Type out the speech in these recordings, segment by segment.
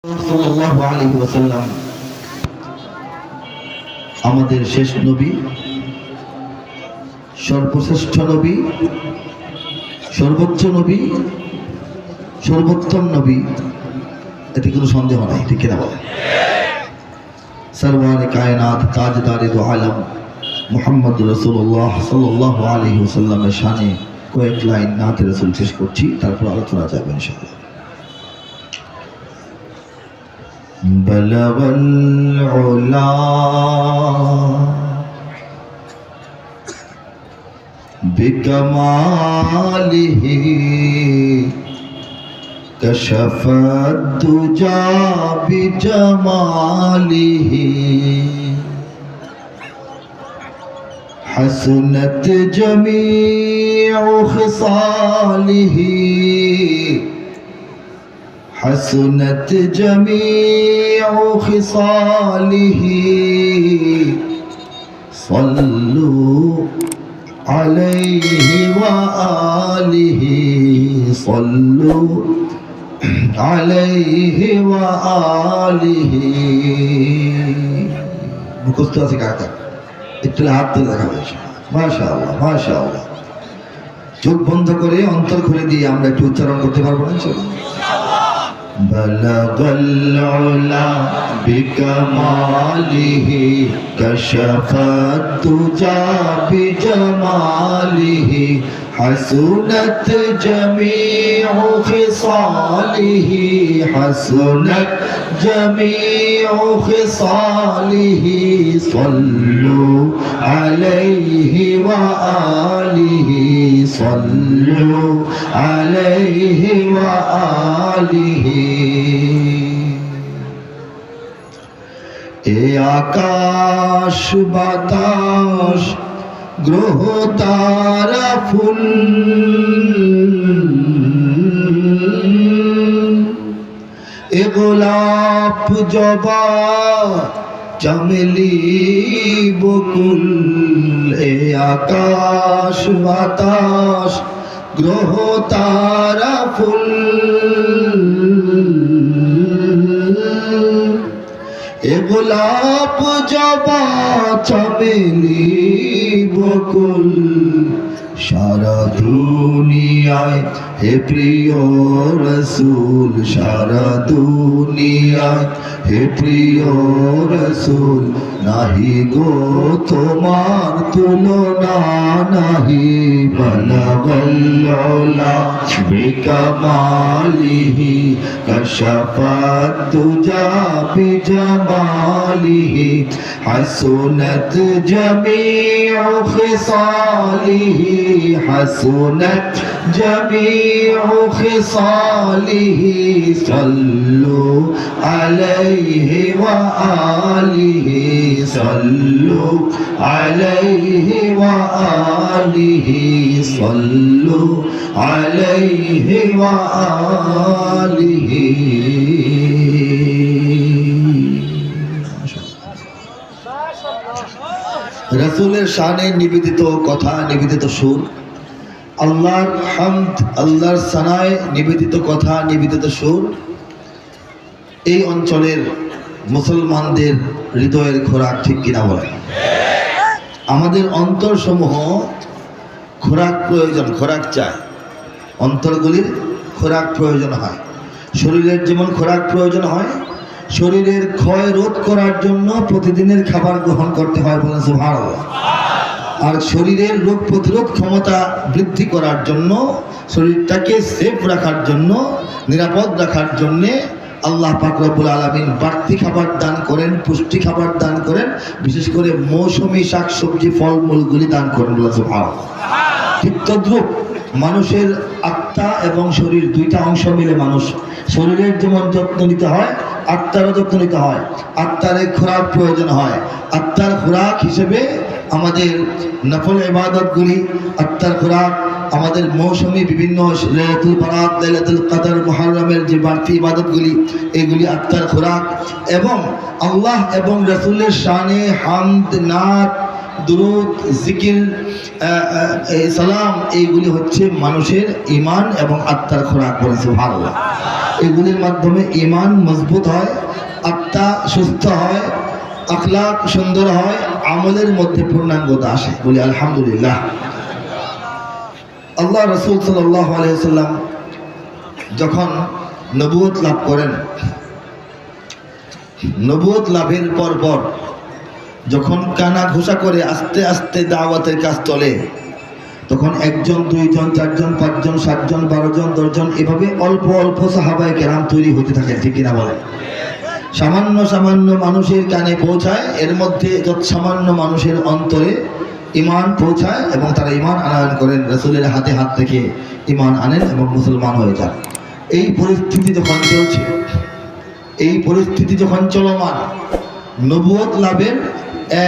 সাল্লাল্লাহু আলাইহি ওয়াসাল্লাম আমাদের শেষ নবী, সর্বশ্রেষ্ঠ নবী, সর্বোচ্চ নবী, সর্বোত্তম নবী, এতে কোনো সন্দেহ নাই, ঠিক কিনা বলেন? সরওয়ারে কায়নাত, তাজদারে দু আলম মুহাম্মদ রাসূলুল্লাহ সাল্লাল্লাহু আলাইহি ওয়াসাল্লামের শানে কয়েক লাইন নাতে রাসূল শেষ করছি, তারপর আলোচনা যাবে ইনশাআল্লাহ। بلغ العلا بكماله كشف الدجى بجماله حسنت جميع خصاله حسنت جميع خصاله صلوا عليه وآله صلوا عليه وآله মুখস্থ আছে কাকা? একটু হাত তুলে দেখা হয়েছে। মাশাআল্লাহ মাশাআল্লাহ। চোখ বন্ধ করে অন্তর খুলে দিয়ে আমরা একটু উচ্চারণ করতে পারবো না ইনশাআল্লাহ? بلغ العلا بكماله كشف الدجى بجماله حسنت جميع خصاله حسنت جميع خصاله صلوا عليه وآله صلوا عليه وآله এ আকাশ বাতাস গ্রহ তারা ফুল এ গোলাপ জবা চমেলি বকুল এ আকাশ বাতাস গ্রহ তারা ফুল এ গোলাপ জবা চমেলি বকুল সারা দুনিয়ায় হে প্রিয় রসুল সারা দুনিয়ায় হে প্রিয় রসুল নাহি গো তোমার তুলনা নাহি বলগল উলা বিকামালিহি কশফাত দুজা বিজামালিহি হাসনাত জামিউ খিসালিহি حسنت جميع خصاله صلوا عليه وآله صلوا عليه وآله صلوا عليه وآله রাসূলের শানে নিবেদিত কথা, নিবেদিত সুর, আল্লাহর হামদ, আল্লাহর সানায় নিবেদিত কথা, নিবেদিত সুর এই অঞ্চলের মুসলমানদের হৃদয়ের খোরাক, ঠিক কিনা বলেন? আমাদের অন্তরসমূহ খোরাক প্রয়োজন, খোরাক চায়, অন্তরগুলির খোরাক প্রয়োজন হয়। শরীরের যেমন খোরাক প্রয়োজন হয়, শরীরের ক্ষয় রোধ করার জন্য প্রতিদিনের খাবার গ্রহণ করতে হয়, বলেন সুবহানাল্লাহ। আর শরীরের রোগ প্রতিরোধ ক্ষমতা বৃদ্ধি করার জন্য, শরীরটাকে সেফ রাখার জন্য, নিরাপদ রাখার জন্যে আল্লাহ পাক রব্বুল আলামিন বাড়তি খাবার দান করেন, পুষ্টি খাবার দান করেন, বিশেষ করে মৌসুমী শাকসবজি ফলমূলগুলি দান করেন, বলেন সুবহানাল্লাহ। ঠিক তদ্রূপ মানুষের আত্মা এবং শরীর দুইটা অংশ মিলে মানুষ, শরীরের যেমন যত্ন নিতে হয় আত্মারও যত্ন নিতে হয়। আত্মার খোরাক প্রয়োজন হয়, আত্মার খোরাক হিসেবে আমাদের নফল ইবাদতগুলি, আত্মার খোরাক আমাদের মৌসুমী বিভিন্ন লাইলাতুল বারাত, লাইলাতুল কদর, মুহররমের যে বাড়তি ইবাদতগুলি, এগুলি আত্মার খোরাক। এবং আল্লাহ এবং রাসূলের শানে হামদ, নাত, দুরূদ, জিকির, সালাম, এইগুলি হচ্ছে মানুষের ঈমান এবং আত্মার খোরাক। বলে সুবহানাল্লাহ। এগুলির মাধ্যমে ঈমান মজবুত হয়, আত্মা সুস্থ হয়, আখলাক সুন্দর হয়, আমলের মধ্যে পূর্ণাঙ্গতা আসে। বলি আলহামদুলিল্লাহ। আল্লাহ রাসূল সাল্লাল্লাহু আলাইহি ওয়াসাল্লাম যখন নবুয়ত লাভ করেন, নবুয়ত লাভের পর যখন কানা ঘোষা করে আস্তে আস্তে দাওয়াতের কাজ চলে, তখন 1 জন 2 জন 4 জন 5 জন 7 জন 12 জন 10 জন এভাবে অল্প অল্প সাহাবায়ে কেরাম তৈরি হতে থাকেন। ঠিক কিনা বলেন? সামান্য সামান্য মানুষের কানে পৌঁছায়, এর মধ্যে যত সামান্য মানুষের অন্তরে ঈমান পৌঁছায় এবং তারা ঈমান আনয়ন করেন, রাসূলের হাতে হাত থেকে ঈমান আনেন এবং মুসলমান হয়ে যান। এই পরিস্থিতি যখন চলছে, এই পরিস্থিতি যখন চলমান, নবুয়ত লাভের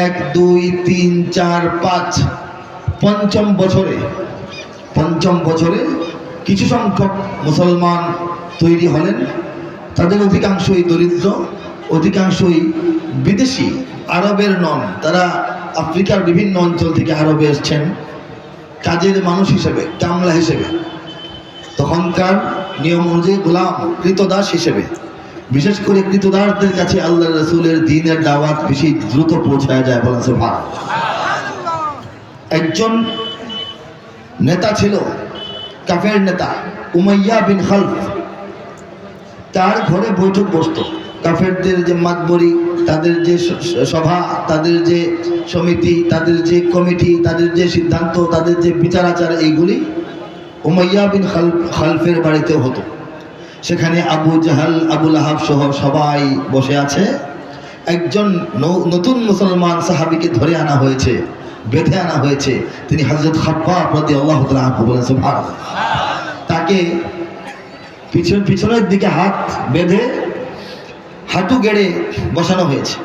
1 2 3 4 5 পঞ্চম বছরে কিছু সংখ্যক মুসলমান তৈরি হলেন। তাদের অধিকাংশই দরিদ্র, অধিকাংশই বিদেশি, আরবের নন। তারা আফ্রিকার বিভিন্ন অঞ্চল থেকে আরবে এসছেন কাজের মানুষ হিসেবে, কামলা হিসেবে, তখনকার নিয়ম অনুযায়ী গোলাম, কৃতদাস হিসেবে। বিশেষ করে কৃতদাসদের কাছে আল্লাহ রাসূলের দ্বীনের দাওয়াত বেশি দ্রুত পৌঁছায় যায়। বলেন সুবহানাল্লাহ। একজন নেতা ছিল, কাফের নেতা উমাইয়া বিন খালফ। তার ঘরে বৈঠক বসত। কাফেরদের যে মাতবরি, তাদের যে সভা, তাদের যে সমিতি, তাদের যে কমিটি, তাদের যে সিদ্ধান্ত, তাদের যে বিচার আচার, এইগুলি উমাইয়া বিন খালফের বাড়িতেও হতো। সেখানে আবু জাহাল, আবু লাহাব সহ সবাই বসে আছে। একজন নতুন মুসলমান সাহাবীকে ধরে আনা হয়েছে, বেঁধে আনা হয়েছে। তিনি হযরত খাব্বাব রাদিয়াল্লাহু তাআলা আনহু। বলেন সুবহানাল্লাহ। তাকে পিছনের দিকে হাত বেঁধে হাঁটু গেড়ে বসানো হয়েছে।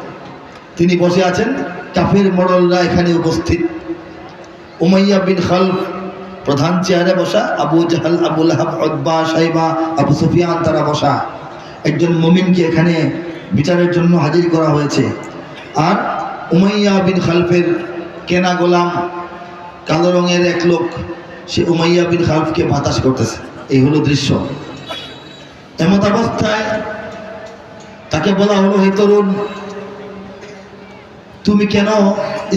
তিনি বসে আছেন, কাফের মোড়লরা এখানে উপস্থিত। উমাইয়া বিন খালফ প্রধান চেয়ারে বসা, আবু জাহাল, আবু লাহাব, উতবা, শাইবা, আবু সুফিয়ান তারা বসা। একজন মুমিনকে এখানে বিচারের জন্য হাজির করা হয়েছে। আর উমাইয়া বিন খালফের কেনা গোলাম, কালো রঙের এক লোক, সে উমাইয়া বিন খালফকে বাতাস করতেছে। এই হলো দৃশ্য। এমত অবস্থায় তাকে বলা হলো, হে তরুণ, তুমি কেন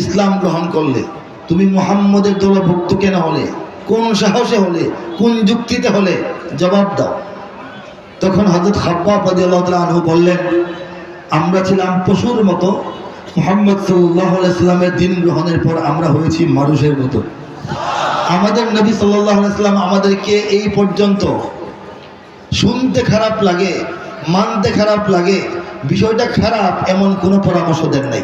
ইসলাম গ্রহণ করলে? তুমি মুহাম্মদের দলভুক্ত কেন হলে? কোন সাহসে হলে? কোন যুক্তিতে হলে? জবাব দাও। তখন হযরত খাব্বাব রাদিয়াল্লাহু তাআলা আনহু বললেন, আমরা ছিলাম পশুর মতো, মুহাম্মদ সাল্লাল্লাহু আলাইহি সাল্লামের দ্বীন গ্রহণের পর আমরা হয়েছি মানুষের মতো। আমাদের নবী সাল্লাল্লাহু আলাইহি সাল্লাম আমাদেরকে এই পর্যন্ত শুনতে খারাপ লাগে, মানতে খারাপ লাগে, বিষয়টা খারাপ এমন কোনো পরামর্শ দেন নাই।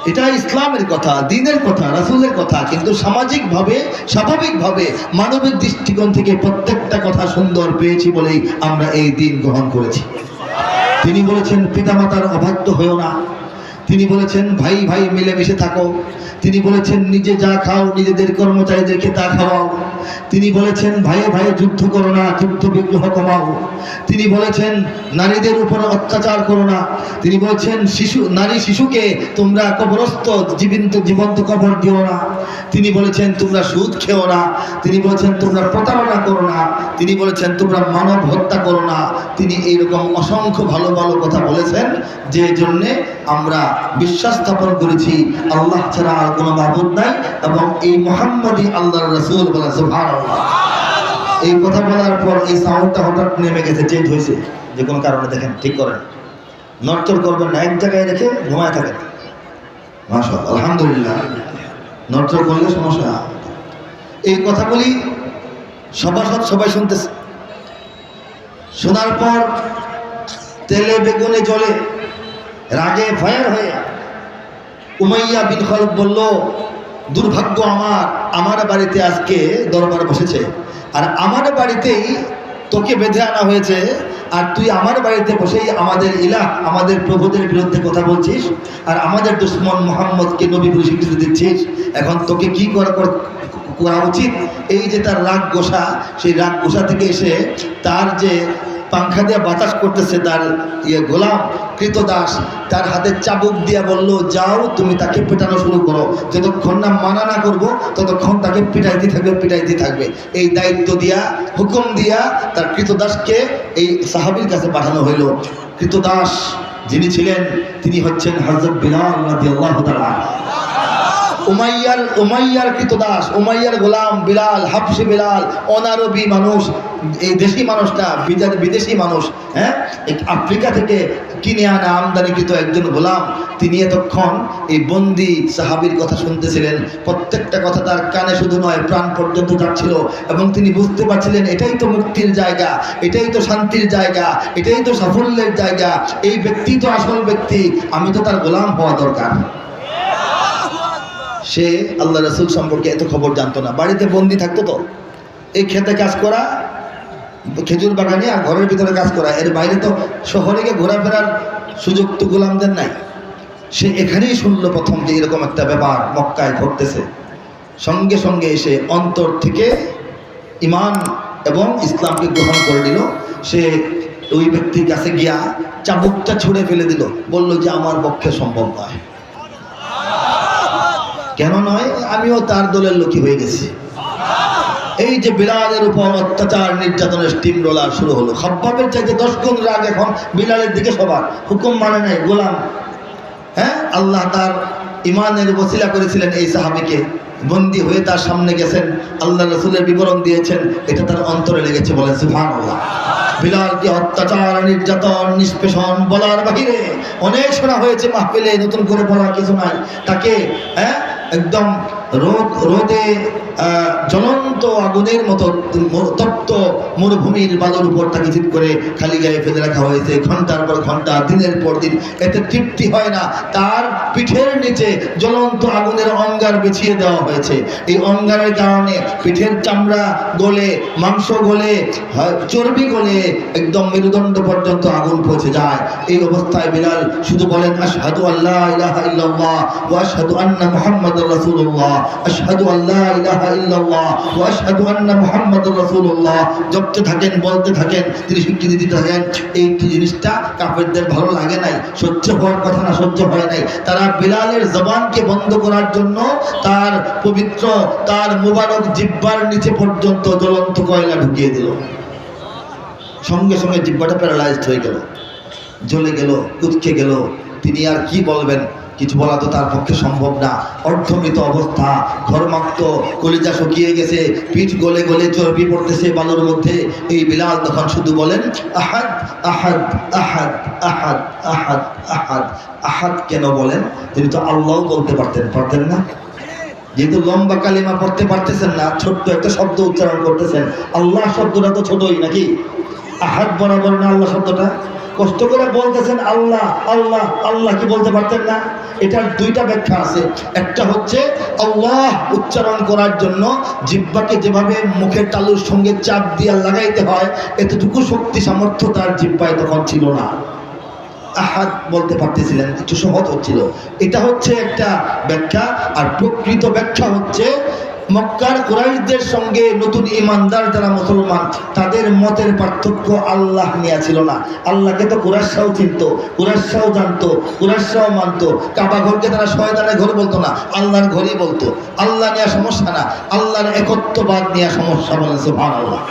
এটা ইসলামের কথা, দ্বীনের কথা, রাসূলের কথা, কিন্তু সামাজিকভাবে, স্বাভাবিকভাবে, মানবিক দৃষ্টিকোণ থেকে প্রত্যেকটা কথা সুন্দর পেয়েছি বলেই আমরা এই দ্বীন গ্রহণ করেছি। তিনি বলেছেন, পিতামাতার অবাধ্য হয়েও না। তিনি বলেছেন, ভাই ভাই মিলেমিশে থাকো। তিনি বলেছেন, নিজে যা খাও নিজেদের কর্মচারীদেরকে তা খাওয়াও। তিনি বলেছেন, ভাইয়ে ভাইয়ে যুদ্ধ করো না, যুদ্ধ বিগ্রহ কমাও। তিনি বলেছেন, নারীদের উপর অত্যাচার করো না। তিনি বলেছেন, নারী শিশুকে তোমরা কবরস্থ, জীবন্ত কবর দিও না। তিনি বলেছেন, তোমরা সুদ খেও না। তিনি বলেছেন, তোমরা প্রতারণা করো না। তিনি বলেছেন, তোমরা মানব হত্যা করো না। তিনি এইরকম অসংখ্য ভালো ভালো কথা বলেছেন, যে জন্যে আমরা বিশ্বাস স্থাপন করেছি আল্লাহ ছাড়া আর কোনো মাবুদ নাই এবং এই মুহাম্মদই আল্লাহর রাসূল। বলা সুবহানাল্লাহ। এই কথা বলার পর এই সাউন্ডটা হঠাৎ নেমে গেছে, চেঞ্জ হয়েছে যে কোনো কারণে। দেখেন, ঠিক করেন, নড়চড় করবেন না, এক জায়গায় রেখে ঘুমায় থাকেন। মাশাআল্লাহ, আলহামদুলিল্লাহ। নড়চড় করলে সমস্যা। এই কথাগুলি সভাসদ সবাই শুনতেছে। শোনার পর তেলে বেগুনে জ্বলে, রাগে ফায়ার হয়ে উমাইয়া বিন খালফ বলল, দুর্ভাগ্য আমার বাড়িতে আজকে দরবার বসেছে, আর আমার বাড়িতেই তোকে বেঁধে আনা হয়েছে, আর তুই আমার বাড়িতে বসেই আমাদের ইলাহ, আমাদের প্রভুদের বিরুদ্ধে কথা বলছিস, আর আমাদের দুশমন মুহাম্মদকে নবী বলে স্বীকৃতি দিচ্ছিস। এখন তোকে কি করা উচিত? এই যে তার রাগ গোসা, সেই রাগ গোসা থেকে এসে তার যে পাংখা দিয়ে বাতাস করতেছে তার গোলাম কৃতদাস, তার হাতে চাবুক দিয়া বলল, যাও তুমি তাকে পেটানো শুরু করো, যতক্ষণ না মানা না করবো ততক্ষণ তাকে পিটাইতে থাকবে। এই দায়িত্ব দিয়া, হুকুম দিয়া তার কৃতদাসকে এই সাহাবীর কাছে পাঠানো হইল। কৃতদাস যিনি ছিলেন তিনি হচ্ছেন হযরত বিলাল রাদিয়াল্লাহু তাআলা। উমাইয়ার কৃতদাস, উমাইয়ার গোলাম বিলাল, হাবশি বিলাল, অনারবি মানুষ, এই দেশি মানুষ না, বিদেশি মানুষ, হ্যাঁ, আফ্রিকা থেকে কিনে আনা আমদানিকৃত একজন গোলাম। তিনি এতক্ষণ এই বন্দি সাহাবীর কথা শুনতেছিলেন। প্রত্যেকটা কথা তার কানে শুধু নয়, প্রাণ পর্যন্ত যাচ্ছিল, এবং তিনি বুঝতে পারছিলেন এটাই তো মুক্তির জায়গা, এটাই তো শান্তির জায়গা, এটাই তো সাফল্যের জায়গা, এই ব্যক্তি তো আসল ব্যক্তি, আমি তো তার গোলাম হওয়া দরকার। সে আল্লাহ রাসূল সম্পর্কে এত খবর জানতো না, বাড়িতে বন্দি থাকতো, তো এই খেতে কাজ করা, খেজুর বাগানে আর ঘরের ভিতরে কাজ করা, এর বাইরে তো শহরে গিয়ে ঘোরাফেরার সুযোগ তো গোলামদের নাই। সে এখানেই শুনলো প্রথম যে এরকম একটা ব্যাপার মক্কায় ঘটতেছে। সঙ্গে সঙ্গে এসে অন্তর থেকে ঈমান এবং ইসলামকে গ্রহণ করে নিল। সে ওই ব্যক্তির কাছে গিয়া চাবুকটা ছুঁড়ে ফেলে দিল, বলল যে আমার পক্ষে সম্ভব নয়। কেন নয়? আমিও তার দলের লোকই হয়ে গেছি। এই যে বিলালের উপর অত্যাচার নির্যাতনের স্টিম রোলার শুরু হলো। খাব্বাবের চাইতে 10 গুণ রাগ এখন বিলালের দিকে সবার। হুকুম মানে নাই, গোলাম। হ্যাঁ, আল্লাহ তার ইমানের ওসিলা করেছিলেন এই সাহাবীকে, বন্দী হয়ে তার সামনে গেছেন, আল্লাহ রাসূলের বিবরণ দিয়েছেন, এটা তার অন্তরে লেগেছে। বলেন সুবহানাল্লাহ। বিলালকে অত্যাচার, নির্যাতন, নিষ্পেষণ বলার বাহিরে অনেক শোনা হয়েছে মাহফিলে, নতুন করে বলার কিছু নাই। তাকে একদম রোদে জ্বলন্ত আগুনের মতো তপ্ত মরুভূমির বালুর উপর তাকে ঠিক করে খালি গায়ে ফেলে রাখা হয়েছে, ঘন্টার পর ঘন্টা, দিনের পর দিন। এতে তৃপ্তি হয় না, তার পিঠের নিচে জ্বলন্ত আগুনের অঙ্গার বিছিয়ে দেওয়া হয়েছে। এই অঙ্গারের কারণে পিঠের চামড়া গলে, মাংস গলে, চর্বি গলে একদম মেরুদণ্ড পর্যন্ত আগুন পৌঁছে যায়। এই অবস্থায় বিলাল শুধু বলেন, আশহাদু আল্লা ইলাহা ইল্লাল্লাহ ওয়া আশহাদু আন্না মুহাম্মাদুর রাসূলুল্লাহ, আশহাদু আল্লা ইলাহা ইল্লাল্লাহ ওয়া আশহাদু আন্না মুহাম্মাদুর রাসূলুল্লাহ। জপতে থাকেন, বলতে থাকেন, তিনি স্বীকৃতি দিতে থাকেন। এই জিনিসটা কাফেরদের ভালো লাগে নাই, সহ্য হওয়ার কথা না, সহ্য হয় নাই। তারা বিলালের জবানকে বন্ধ করার জন্য তার পবিত্র, তার মুবারক জিহ্বার নিচে পর্যন্ত জ্বলন্ত কয়লা ঢুকিয়ে দিল। সঙ্গে সঙ্গে জিহ্বাটা প্যারালাইজড হয়ে গেল, জ্বলে গেল, কুচকে গেল। তিনি আর কি বলবেন? কিছু বলা তো তার পক্ষে সম্ভব না। অর্ধমৃত অবস্থা, ঘরমাক্ত, কলিজা শুকিয়ে গেছে, পিঠ গলে গলে চর্বি পড়তেছে বালুর মধ্যে। এই বিলাল তখন শুধু বলেন, আহাদ আহাদ আহাদ আহাদ আহাদ আহাদ। আহাদ কেন বলেন? তিনি তো আল্লাহও বলতে পারতেন না। যেহেতু লম্বা কালিমা পড়তে পারতেছেন না, ছোট্ট একটা শব্দ উচ্চারণ করতেছেন। আল্লাহ শব্দটা তো ছোটই নাকি? আহাদ বরাবর না আল্লাহ শব্দটা? কষ্ট করে বলতেছেন আল্লাহ আল্লাহ আল্লাহ, কি বলতে পারতেন না? এটার দুইটা ব্যাখ্যা আছে। একটা হচ্ছে আল্লাহ উচ্চারণ করার জন্য জিহ্বাকে যেভাবে মুখের তালুর সঙ্গে চাপ দিয়ে লাগাইতে হয়, এতটুকু শক্তি সামর্থ্য তার জিহ্বায় তখন ছিল না। আহাদ বলতে পারতেছিলেন, একটু সহজ হচ্ছিল। এটা হচ্ছে একটা ব্যাখ্যা। আর প্রকৃত ব্যাখ্যা হচ্ছে মক্কার কুরাইশদের সঙ্গে নতুন ইমানদার যারা মুসলমান, তাদের মতের পার্থক্য আল্লাহ নিয়ে ছিল না। আল্লাহকে তো কুরাইশরাও চিনত, কুরাইশরাও জানতো, কুরাইশরাও মানতো। কাবা ঘরকে তারা শয়তানের ঘর বলতো না, আল্লাহর ঘরই বলতো। আল্লাহ নিয়ে সমস্যা না, আল্লাহর একত্ববাদ নিয়ে সমস্যা। বলেন সুবহানাল্লাহ।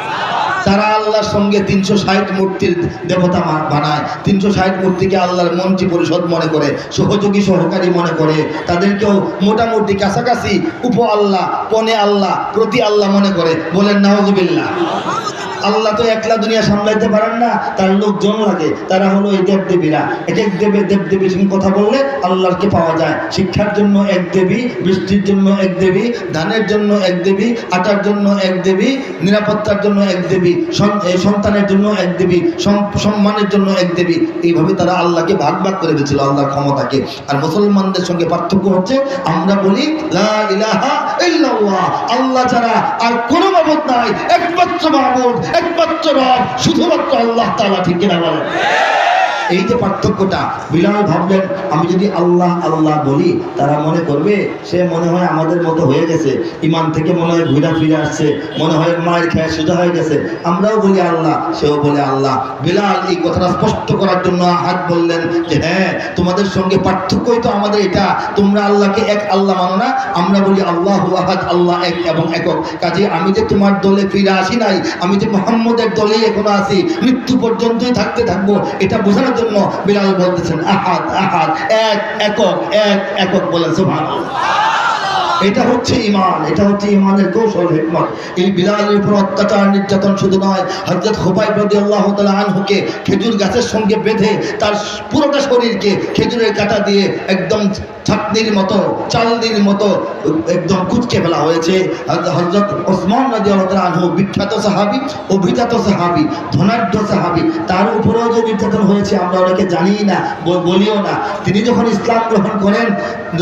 তারা আল্লাহর সঙ্গে 360 মূর্তির দেবতা বানায়, 360 মূর্তিকে আল্লাহর মন্ত্রী পরিষদ মনে করে, সহযোগী সহকারী মনে করে। তাদেরকেও মোটামুটি কাছাকাছি উপ আল্লাহ, পনে আল্লাহ, প্রতি আল্লাহ মনে করে। বলেন নাউযুবিল্লাহ। আল্লাহ তো একলা দুনিয়া সামলাইতে পারেন না, তার লোকজন লাগে। তারা হলো এই দেবদেবীরা। এক এক দেবদেবীর সঙ্গে কথা বললে আল্লাহকে পাওয়া যায়। শিক্ষার জন্য এক দেবী, বৃষ্টির জন্য এক দেবী, ধানের জন্য এক দেবী, আটার জন্য এক দেবী, নিরাপত্তার জন্য এক দেবী, সন্তানের জন্য এক দেবী, সম্মানের জন্য এক দেবী। এইভাবে তারা আল্লাহকে ভাগ ভাগ করে দিয়েছিল, আল্লাহর ক্ষমতাকে। আর মুসলমানদের সঙ্গে পার্থক্য হচ্ছে, আমরা বলি লা ইলাহা ইল্লাল্লাহ, আল্লাহ ছাড়া আর কোনো মাবুদ নাই, একমাত্র মাবুদ, একমাত্র রব শুধুমাত্র আল্লাহ তাআলা। ঠিক কিনা বলেন? এই যে পার্থক্যটা, বিলাল ভাবলেন আমি যদি আল্লাহ আল্লাহ বলি তারা মনে করবে সে মনে হয় আমাদের মতো হয়ে গেছে, ইমান থেকে মনে হয় ঘুরা ফিরে আসছে, মনে হয় মায়ের খেয়ে সোজা হয়ে গেছে, আমরাও বলি আল্লাহ সেও বলে আল্লাহ। বিলাল এই কথাটা স্পষ্ট করার জন্য হাত বললেন যে হ্যাঁ, তোমাদের সঙ্গে পার্থক্যই তো আমাদের এটা, তোমরা আল্লাহকে এক আল্লাহ মানো না, আমরা বলি আল্লাহু আহাদ, আল্লাহ এক এবং একক। কাজে আমি যে তোমার দলে ফিরে আসি নাই, আমি যে মুহাম্মদের দলেই এখনো আছি, মৃত্যু পর্যন্তই থাকতে থাকবো, এটা বোঝানোর জন্য বিলাল বলতেছেন আহাদ আহাদ, এক একক, এক একক বলেন সুবহানাল্লাহ। এটা হচ্ছে ইমান, এটা হচ্ছে ইমানের কৌশল হিকমত। এই বিলালের উপর অত্যাচার নির্যাতন শুধু নয়, হযরত খুবাইব রাদিয়াল্লাহু তাআলা আনহুকে খেজুর গাছের সঙ্গে বেঁধে তার পুরোটা শরীরকে খেজুরের কাঁটা দিয়ে একদম ছাতনির মতো, চালনির মতো একদম কুচকে ফেলা হয়েছে। হযরত ওসমান রাদিয়াল্লাহু তাআলা আনহু, বিখ্যাত সাহাবী, অভিজাত সাহাবী, ধনাঢ্য সাহাবী, তার উপরেও যে নির্যাতন হয়েছে আমরা অনেকে জানি না, বলিও না। তিনি যখন ইসলাম গ্রহণ করেন,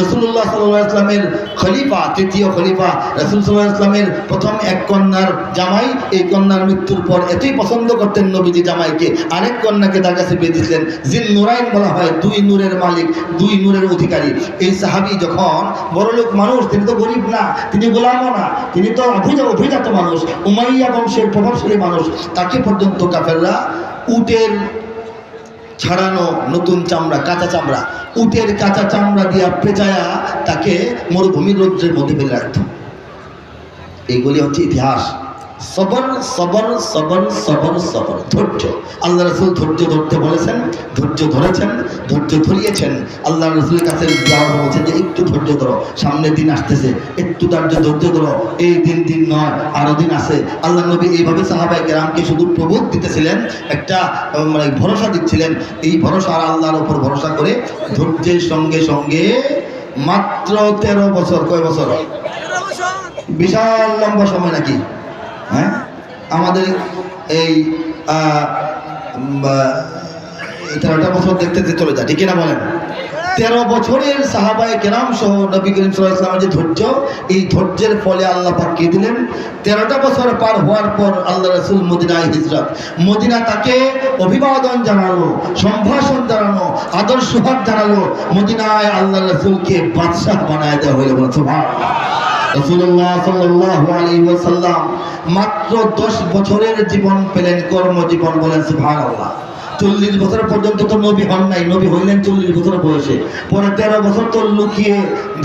রাসূলুল্লাহ সাল্লাল্লাহু আলাইহি ওয়াসাল্লামের খলিফা, তৃতীয় খলিফা রাসূল সাল্লাল্লাহু আলাইহি ওয়াসাল্লামের প্রথম এক কন্যার জামাই, এই কন্যার মৃত্যুর পর এতই পছন্দ করতেন নবীজি জামাইকে, আরেক কন্যাকে তার কাছে পেয়ে দিয়েছিলেন। জিন নুরাইন বলা হয়, দুই নূরের মালিক, দুই নূরের অধিকারী। এই সাহাবী যখন বড়লোক মানুষ, তিনি তো গরিব না, তিনি গোলামও না, তিনি তো অভিজাত মানুষ, উমাইয়া বংশের প্রভাবশালী মানুষ, তাকে পর্যন্ত কাফেররা উটের ছাড়ানো নতুন চামড়া, কাঁচা চামড়া, উটের কাঁচা চামড়া দিয়া পেঁচায়া তাকে মরুভূমির রৌদ্রের মধ্যে ফেলে রাখত। এইগুলি হচ্ছে ইতিহাস। সবর সবর সবর সবর সবর, ধৈর্য। আল্লাহ রাসূল ধৈর্য ধরতে বলেছেন, ধৈর্য ধরেছেন, ধৈর্য ধরিয়েছেন। আল্লাহ রাসূলের কাছে যাওয়া বলছেন যে একটু ধৈর্য ধরো, সামনের দিন আসতেছে, একটু ধৈর্য ধরো, এই দিন নয়, আরো দিন আছে। আল্লাহ নবী এইভাবে সাহাবায়ে কেরামকে শুধু প্রবোধ দিতেছিলেন, একটা মানে ভরসা দিচ্ছিলেন। এই ভরসা আর আল্লাহর উপর ভরসা করে ধৈর্যের সঙ্গে সঙ্গে মাত্র 13 বছর, কয় বছর? বিশাল লম্বা সময় নাকি? হ্যাঁ, আমাদের এই 13টা বছর দেখতে চলে যায়, ঠিক না বলেন? 13 বছরের সাহাবায়ে কেরাম সহ নবী করিম সাল্লাল্লাহু আলাইহি ওয়াসাল্লামের যে ধৈর্য, এই ধৈর্যের ফলে আল্লাহ পাক কে দিলেন? 13টা বছর পার হওয়ার পর আল্লাহ রাসূল মদিনায় হিজরত। মদিনা তাকে অভিবাদন জানালো, সম্ভাষণ জানালো, আদর সোহাগ জানালো। মদিনায় আল্লাহ রাসূলকে বাদশাহ বানায় দেওয়া হলো। সুবহানাল্লাহ। রাসূলুল্লাহ সাল্লাল্লাহু আলাইহি ওয়াসাল্লাম মাত্র 10 বছরের জীবন পেলেন, কর্মজীবন, বলেন সুবহানাল্লাহ। 40 বছর পর্যন্ত তো নবী হন নাই, নবী হইলেন 40 বছর বয়সে। পরে 13 বছর তো লুকিয়ে,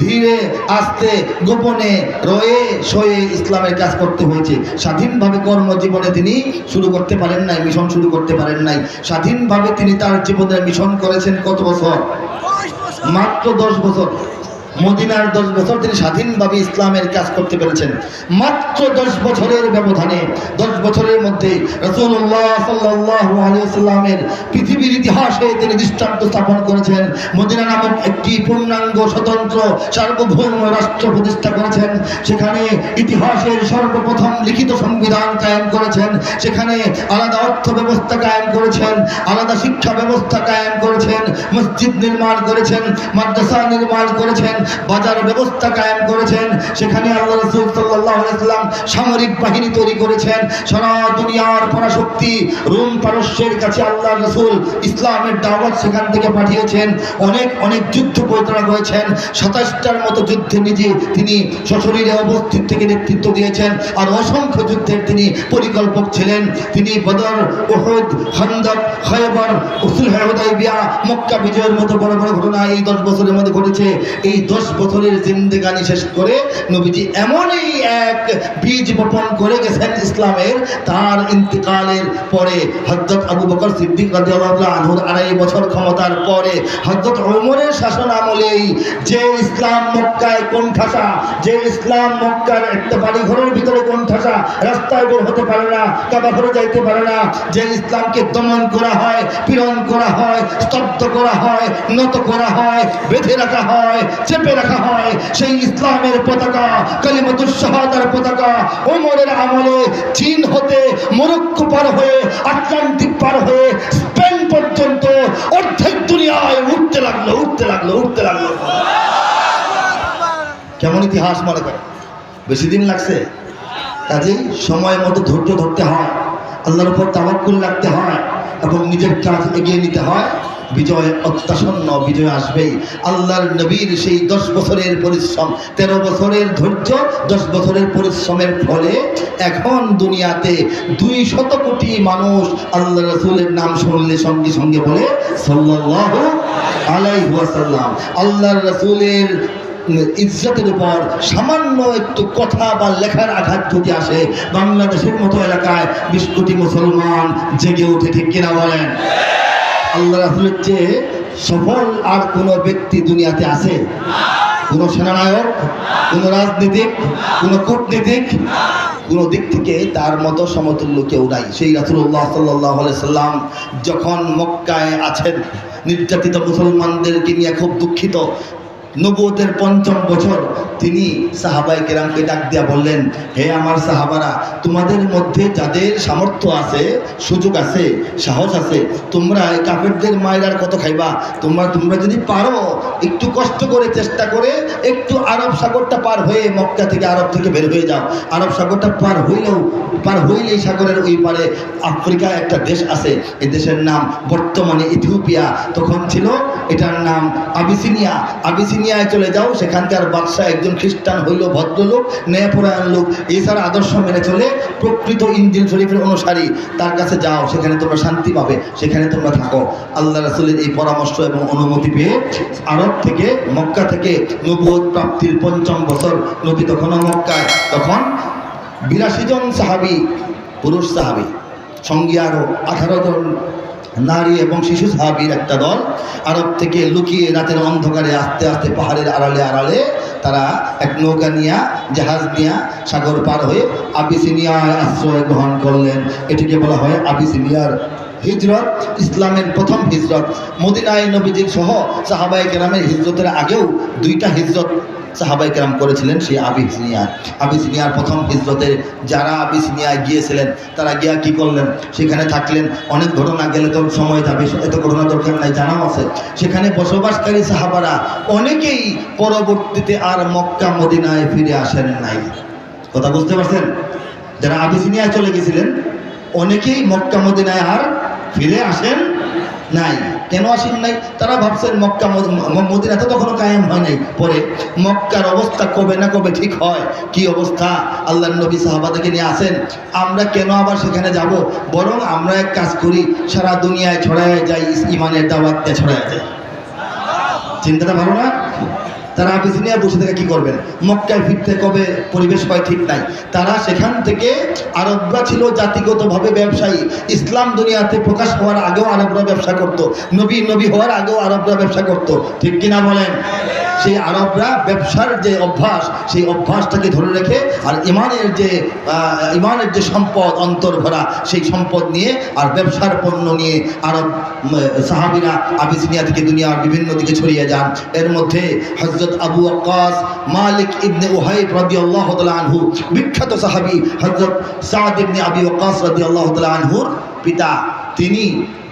ধীরে আস্তে, গোপনে, রয়ে সয়ে ইসলামের কাজ করতে হয়েছে। স্বাধীনভাবে কর্মজীবনে তিনি শুরু করতে পারেন নাই, মিশন শুরু করতে পারেন নাই। স্বাধীনভাবে তিনি তার জীবনের মিশন করেছেন কত বছর? মাত্র 10 বছর। মদিনার 10 বছর তিনি স্বাধীনভাবে ইসলামের কাজ করতে পেরেছেন। মাত্র 10 বছরের ব্যবধানে, 10 বছরের মধ্যে রাসূলুল্লাহ সাল্লাল্লাহু আলাইহি ওয়াসাল্লামের পৃথিবীর ইতিহাসে তিনি দৃষ্টান্ত স্থাপন করেছেন। মদিনা নামক একটি পূর্ণাঙ্গ স্বতন্ত্র সার্বভৌম রাষ্ট্র প্রতিষ্ঠা করেছেন। সেখানে ইতিহাসের সর্বপ্রথম লিখিত সংবিধান কায়েম করেছেন। সেখানে আলাদা অর্থ ব্যবস্থা কায়েম করেছেন, আলাদা শিক্ষা ব্যবস্থা কায়েম করেছেন, মসজিদ নির্মাণ করেছেন, মাদ্রাসা নির্মাণ করেছেন, বাজার ব্যবস্থা কায়েম করেছেন। সেখানে আল্লাহ রাসূল সাল্লাল্লাহু আলাইহি ওয়াসাল্লাম সামরিক বাহিনী তৈরি করেছেন। সারা দুনিয়ার পরাশক্তি রোম পারস্যের কাছে আল্লাহ রাসূল ইসলামের দাওয়াত সেখান থেকে পাঠিয়েছেন। অনেক যুদ্ধ পরিচালনা করেছেন। 27টার মতো যুদ্ধে নিজে তিনি সশরীরে উপস্থিত থেকে নেতৃত্ব দিয়েছেন। আর অসংখ্য যুদ্ধের তিনি পরিকল্পক ছিলেন। তিনি বদর, উহুদ, খান্দক, খায়বার, সুলহ হুদায়বিয়া, মক্কা বিজয়ের মতো বড় বড় ঘটনা এই 10 বছরের মধ্যে ঘটেছে। এই 10 বছরের জিন্দেগানি শেষ করে নবীজি এমনই এক বীজ বপন করে গেছেন ইসলামের। তার ইন্তেকালের পরে হযরত আবু বকর সিদ্দিক রাদিয়াল্লাহু আনহুর 2.5 বছর ক্ষমতার পরে হযরত ওমরের শাসন আমলেই যে ইসলাম মক্কায় কোণঠাসা, যে ইসলাম মক্কার একটা বাড়ি ঘরের ভিতরে কোণঠাসা, রাস্তায় বের হতে পারে না, কাবা ঘরে যাইতে পারে না, যে ইসলামকে দমন করা হয়, পীড়ন করা হয়, স্তব্ধ করা হয়, নত করা হয়, বেঁধে রাখা হয়, চেপে রাখা হয়, সেই ইসলামের পতাকা, কালিমাতুশ শাহাদার পতাকা ওমরের আমলে চীন হতে মরক্কো পার হয়ে, আটলান্টিক পার হয়ে, স্পেন পর্যন্ত অর্ধেক দুনিয়ায় উঠতে লাগলো। কেমন ইতিহাস মনে করে? বেশি দিন লাগছে? কাজেই সময় মতো ধৈর্য ধরতে হয়, আল্লাহর উপর তাওয়াক্কুল রাখতে হয় এবং নিজের কাজ এগিয়ে নিতে হয়। বিজয় অত্যাসন্ন, বিজয় আসবেই। আল্লাহর নবীর সেই 10 বছরের পরিশ্রম, 13 বছরের ধৈর্য, 10 বছরের পরিশ্রমের ফলে এখন দুনিয়াতে 200 কোটি মানুষ আল্লাহ রাসূলের নাম শুনলে সঙ্গে সঙ্গে বলে সাল্লাল্লাহু আলাইহি ওয়াসাল্লাম। আল্লাহর রাসূলের ইজ্জতের উপর সামান্য একটু কথা বা লেখার আঘাত যদি আসে, বাংলাদেশের মতো এলাকায় 20 কোটি মুসলমান জেগে উঠে, ঠিক কিনা বলেন? আল্লাহ রাসূলের চেয়ে সফল আর কোনো ব্যক্তি দুনিয়াতে আছে? কোনো সেনানায়ক, কোনো রাজনীতিক, কোনো কূটনীতিক, কোনো দিক থেকে তার মতো সমতুল্য কেউ নাই। সেই রাসূলুল্লাহ সাল্লাল্লাহু আলাইহি সাল্লাম যখন মক্কায় আছেন, নির্যাতিত মুসলমানদেরকে নিয়ে খুব দুঃখিত, নবুয়তের ৫ম বছর তিনি সাহাবায়ে কেরামকে ডাক দিয়া বললেন, হে আমার সাহাবারা, তোমাদের মধ্যে যাদের সামর্থ্য আছে, সুযোগ আছে, সাহস আছে, তোমরা এই কাফেরদের মায়ের কত খাইবা? তোমরা যদি পারো একটু কষ্ট করে, চেষ্টা করে একটু আরব সাগরটা পার হয়ে মক্কা থেকে, আরব থেকে বের হয়ে যাও। আরব সাগরটা পার হইলেই সাগরের ওই পারে আফ্রিকা একটা দেশ আছে, এই দেশের নাম বর্তমানে ইথিওপিয়া, তখন ছিল এটার নাম আবিসিনিয়া। আবিসিনিয়ায় চলে যাও, সেখানকার বাদশাহ একজন খ্রিস্টান হইল, ভদ্রলোক, ন্যায়পরায়ণ লোক, এছাড়া আদর্শ মেনে চলে, প্রকৃত ইনজিল শরীফের অনুসারী, তার কাছে যাও, সেখানে তোমরা শান্তি পাবে, সেখানে তোমরা থাকো। আল্লাহ রাসূলের এই পরামর্শ এবং অনুমতি পেয়ে আরব থেকে, মক্কা থেকে নবুয়ত প্রাপ্তির ৫ম বছর, নবী তখনও মক্কায়, তখন ৮২ জন সাহাবী, পুরুষ সাহাবী, সঙ্গে আরও 18 জন নারী এবং শিশু সাহাবীর একটা দল আরব থেকে লুকিয়ে রাতের অন্ধকারে আস্তে আস্তে পাহাড়ের আড়ালে তারা এক নৌকা নিয়ে, জাহাজ নিয়ে সাগর পার হয়ে আবিসিনিয়ায় আশ্রয় গ্রহণ করলেন। এটিকে বলা হয় আবিসিনিয়ার হিজরত, ইসলামের প্রথম হিজরত। মদিনায় নবীজির সহ সাহাবায়ে কেরামের হিজরতের আগেও 2টা হিজরত সাহাবায়ে কেরাম করেছিলেন সেই আবিসিনিয়ার প্রথম হিজরতে। যারা আবিসিনিয়ায় গিয়েছিলেন তারা গিয়া কি করলেন, সেখানে থাকলেন। অনেক ঘটনা গেলে তো সময় যাবে, এত ঘটনা দরকার নাই, জানাও আছে। সেখানে বসবাসকারী সাহাবারা অনেকেই পরবর্তীতে আর মক্কা মদিনায় ফিরে আসেন নাই। কথা বুঝতে পারছেন? যারা আবিসিনিয়ায় চলে গেছিলেন অনেকেই মক্কা মদিনায় আর ফিরে আসেন নাই। কেন আসেন নাই? তারা ভাবছেন মক্কা মদিনা তো তখনও কায়েম হয় নাই, পরে মক্কার অবস্থা কবে না কবে ঠিক হয়। কি অবস্থা? আল্লাহর নবী সাহাবাদেরকে নিয়ে আসেন, আমরা কেন আবার সেখানে যাব, বরং আমরা এক কাজ করি, সারা দুনিয়ায় ছড়ায় যাই, ইমানের দাওয়াতটা ছড়ায় যায়। চিন্তাটা ভালো না? তারা আবিসিনিয়ায় বসে থেকে কি করবেন? মক্কায় ফিরতে কবে পরিবেশ হয় ঠিক নাই। তারা সেখান থেকে, আরবরা ছিল জাতিগতভাবে ব্যবসায়ী, ইসলাম দুনিয়াতে প্রকাশ হওয়ার আগেও আরবরা ব্যবসা করত, নবী হওয়ার আগেও আরবরা ব্যবসা করত, ঠিক কিনা বলেন? সেই আরবরা ব্যবসার যে অভ্যাস, সেই অভ্যাসটাকে ধরে রেখে আর ইমানের যে সম্পদ অন্তর ভরা, সেই সম্পদ নিয়ে আর ব্যবসার পণ্য নিয়ে আরব সাহাবীরা আবিসিনিয়া থেকে দুনিয়ার বিভিন্ন দিকে ছড়িয়ে যান। এর মধ্যে হযরত আবু ওয়াক্কাস মালিক ইবনে উহাইব রাদিয়াল্লাহু তাআলা আনহু, বিখ্যাত সাহাবী হযরত সাদ ইবনে আবি ওয়াক্কাস রাদিয়াল্লাহু তাআলা আনহুর পিতা, তিনি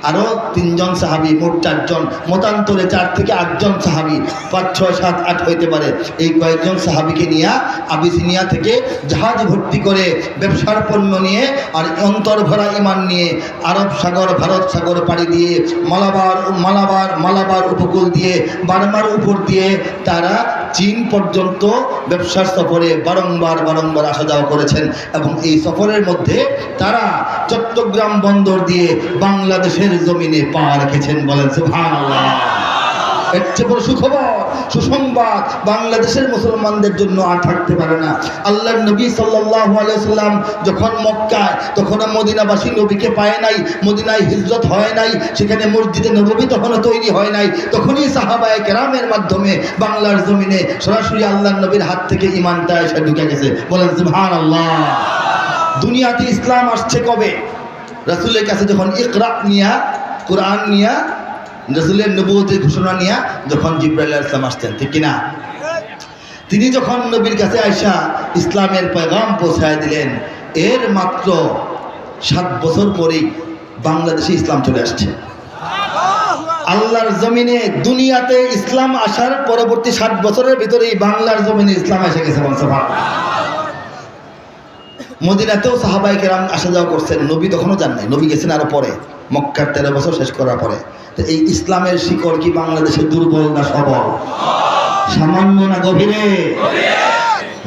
আরও 3 জন সাহাবী, মোট 4 জন, মতান্তরে 4 থেকে 8 জন সাহাবী, 5, 6, 7, 8 হইতে পারে, এই কয়েকজন সাহাবীকে নিয়ে আবিসিনিয়া থেকে জাহাজ ভর্তি করে ব্যবসার পণ্য নিয়ে আর অন্তর ভরা ইমান নিয়ে আরব সাগর, ভারত সাগর পাড়ি দিয়ে মালাবার উপকূল দিয়ে, বার্মার উপর দিয়ে তারা চীন পর্যন্ত ব্যবসার সফরে বারংবার আসা যাওয়া করেছেন। এবং এই সফরের মধ্যে তারা চট্টগ্রাম বন্দর দিয়ে বাংলাদেশের জমিনে পা রেখেছেন। বলেন সুবহানাল্লাহ। এর চেয়ে বড় সুসংবাদ বাংলাদেশের মুসলমানদের জন্য আর থাকতে পারে না। আল্লাহর নবী সাল্লাল্লাহু আলাইহি ওয়াসাল্লাম যখন মক্কায়, তখন মদিনাবাসী নবীকে পায় নাই, মদিনায় হিজরত হয় নাই, সেখানে মসজিদে নববী তখনও তৈরি হয় নাই। তখনই সাহাবায়ে কেরামের মাধ্যমে বাংলার জমিনে সরাসরি আল্লাহর নবীর হাত থেকে ঈমানটা এসে ঢুকে গেছে। বলেন সুবহানাল্লাহ। দুনিয়াতে ইসলাম আসছে কবে? রাসূলের কাছে যখন ইকরা নিয়া, কোরআন নিয়া, রাসূলের নবুয়তের ঘোষণা নিয়া যখন জিবরাইল আলাইহিস সালাম আসতেন, ঠিক কিনা? তিনি যখন নবীর কাছে আইসা ইসলামের পয়গাম পৌঁছায় দিলেন, এর মাত্র 7 বছর পরেই বাংলাদেশে ইসলাম চলে আসছে। আল্লাহর জমিনে দুনিয়াতে ইসলাম আসার পরবর্তী 7 বছরের ভিতরেই বাংলার জমিনে ইসলাম এসে গেছে। মদিনাতেও সাহাবায়ে কেরাম আসা যাওয়া করছেন, নবী তখনও যান নাই, নবী গেছেন আরো পরে, মক্কার 13 বছর শেষ করার পরে। তো এই ইসলামের শিকড় কি বাংলাদেশে দুর্বল না সবল? সামান্য না গভীরে?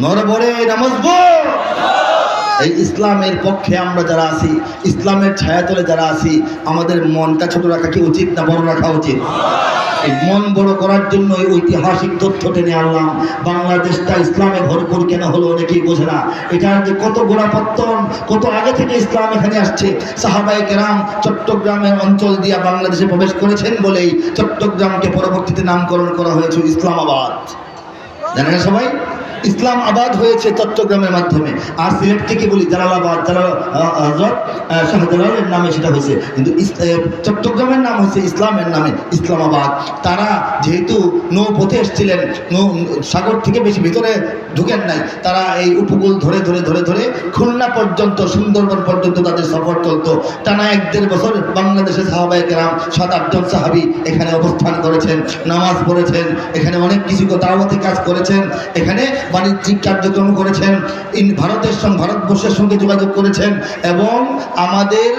নরবরে না মজবুত? এই ইসলামের পক্ষে আমরা যারা আছি, ইসলামের ছায়াতলে যারা আছি, আমাদের মনটা ছোট রাখা কি উচিত না বড় রাখা উচিত? এই মন বড় করার জন্য এই ঐতিহাসিক তথ্য টেনে আনলাম। বাংলাদেশটা ইসলামে ভরপুর কেন হলো অনেকেই বোঝে না। এটার যে কত গোড়াপত্তন, কত আগে থেকে ইসলাম এখানে আসছে। সাহাবায়ে কেরাম চট্টগ্রামের অঞ্চল দিয়ে বাংলাদেশে প্রবেশ করেছেন বলেই চট্টগ্রামকে পরবর্তীতে নামকরণ করা হয়েছে ইসলামাবাদ। জানেন না সবাই? ইসলাম আবাদ হয়েছে চট্টগ্রামের মাধ্যমে। আর সিলেটকে কি বলি? জালালাবাদ, শাহজালালের নামে সেটা হয়েছে, কিন্তু চট্টগ্রামের নাম হয়েছে ইসলামের নামে ইসলামাবাদ। তারা যেহেতু নৌপথে এসেছিলেন, সাগর থেকে বেশি ভিতরে ঢুকেন নাই, তারা এই উপকূল ধরে ধরে ধরে ধরে খুলনা পর্যন্ত, সুন্দরবন পর্যন্ত তাদের সফর চলত। টানা 1-1.5 বছর বাংলাদেশের সাহাবায়ে কেরাম 7-8 জন সাহাবী এখানে অবস্থান করেছেন, নামাজ পড়েছেন, এখানে অনেক কিছু দাওয়াতি কাজ করেছেন, এখানে বাণিজ্যিক কার্যক্রম করেছেন, ভারতবর্ষের সঙ্গে যোগাযোগ করেছেন, এবং আমাদের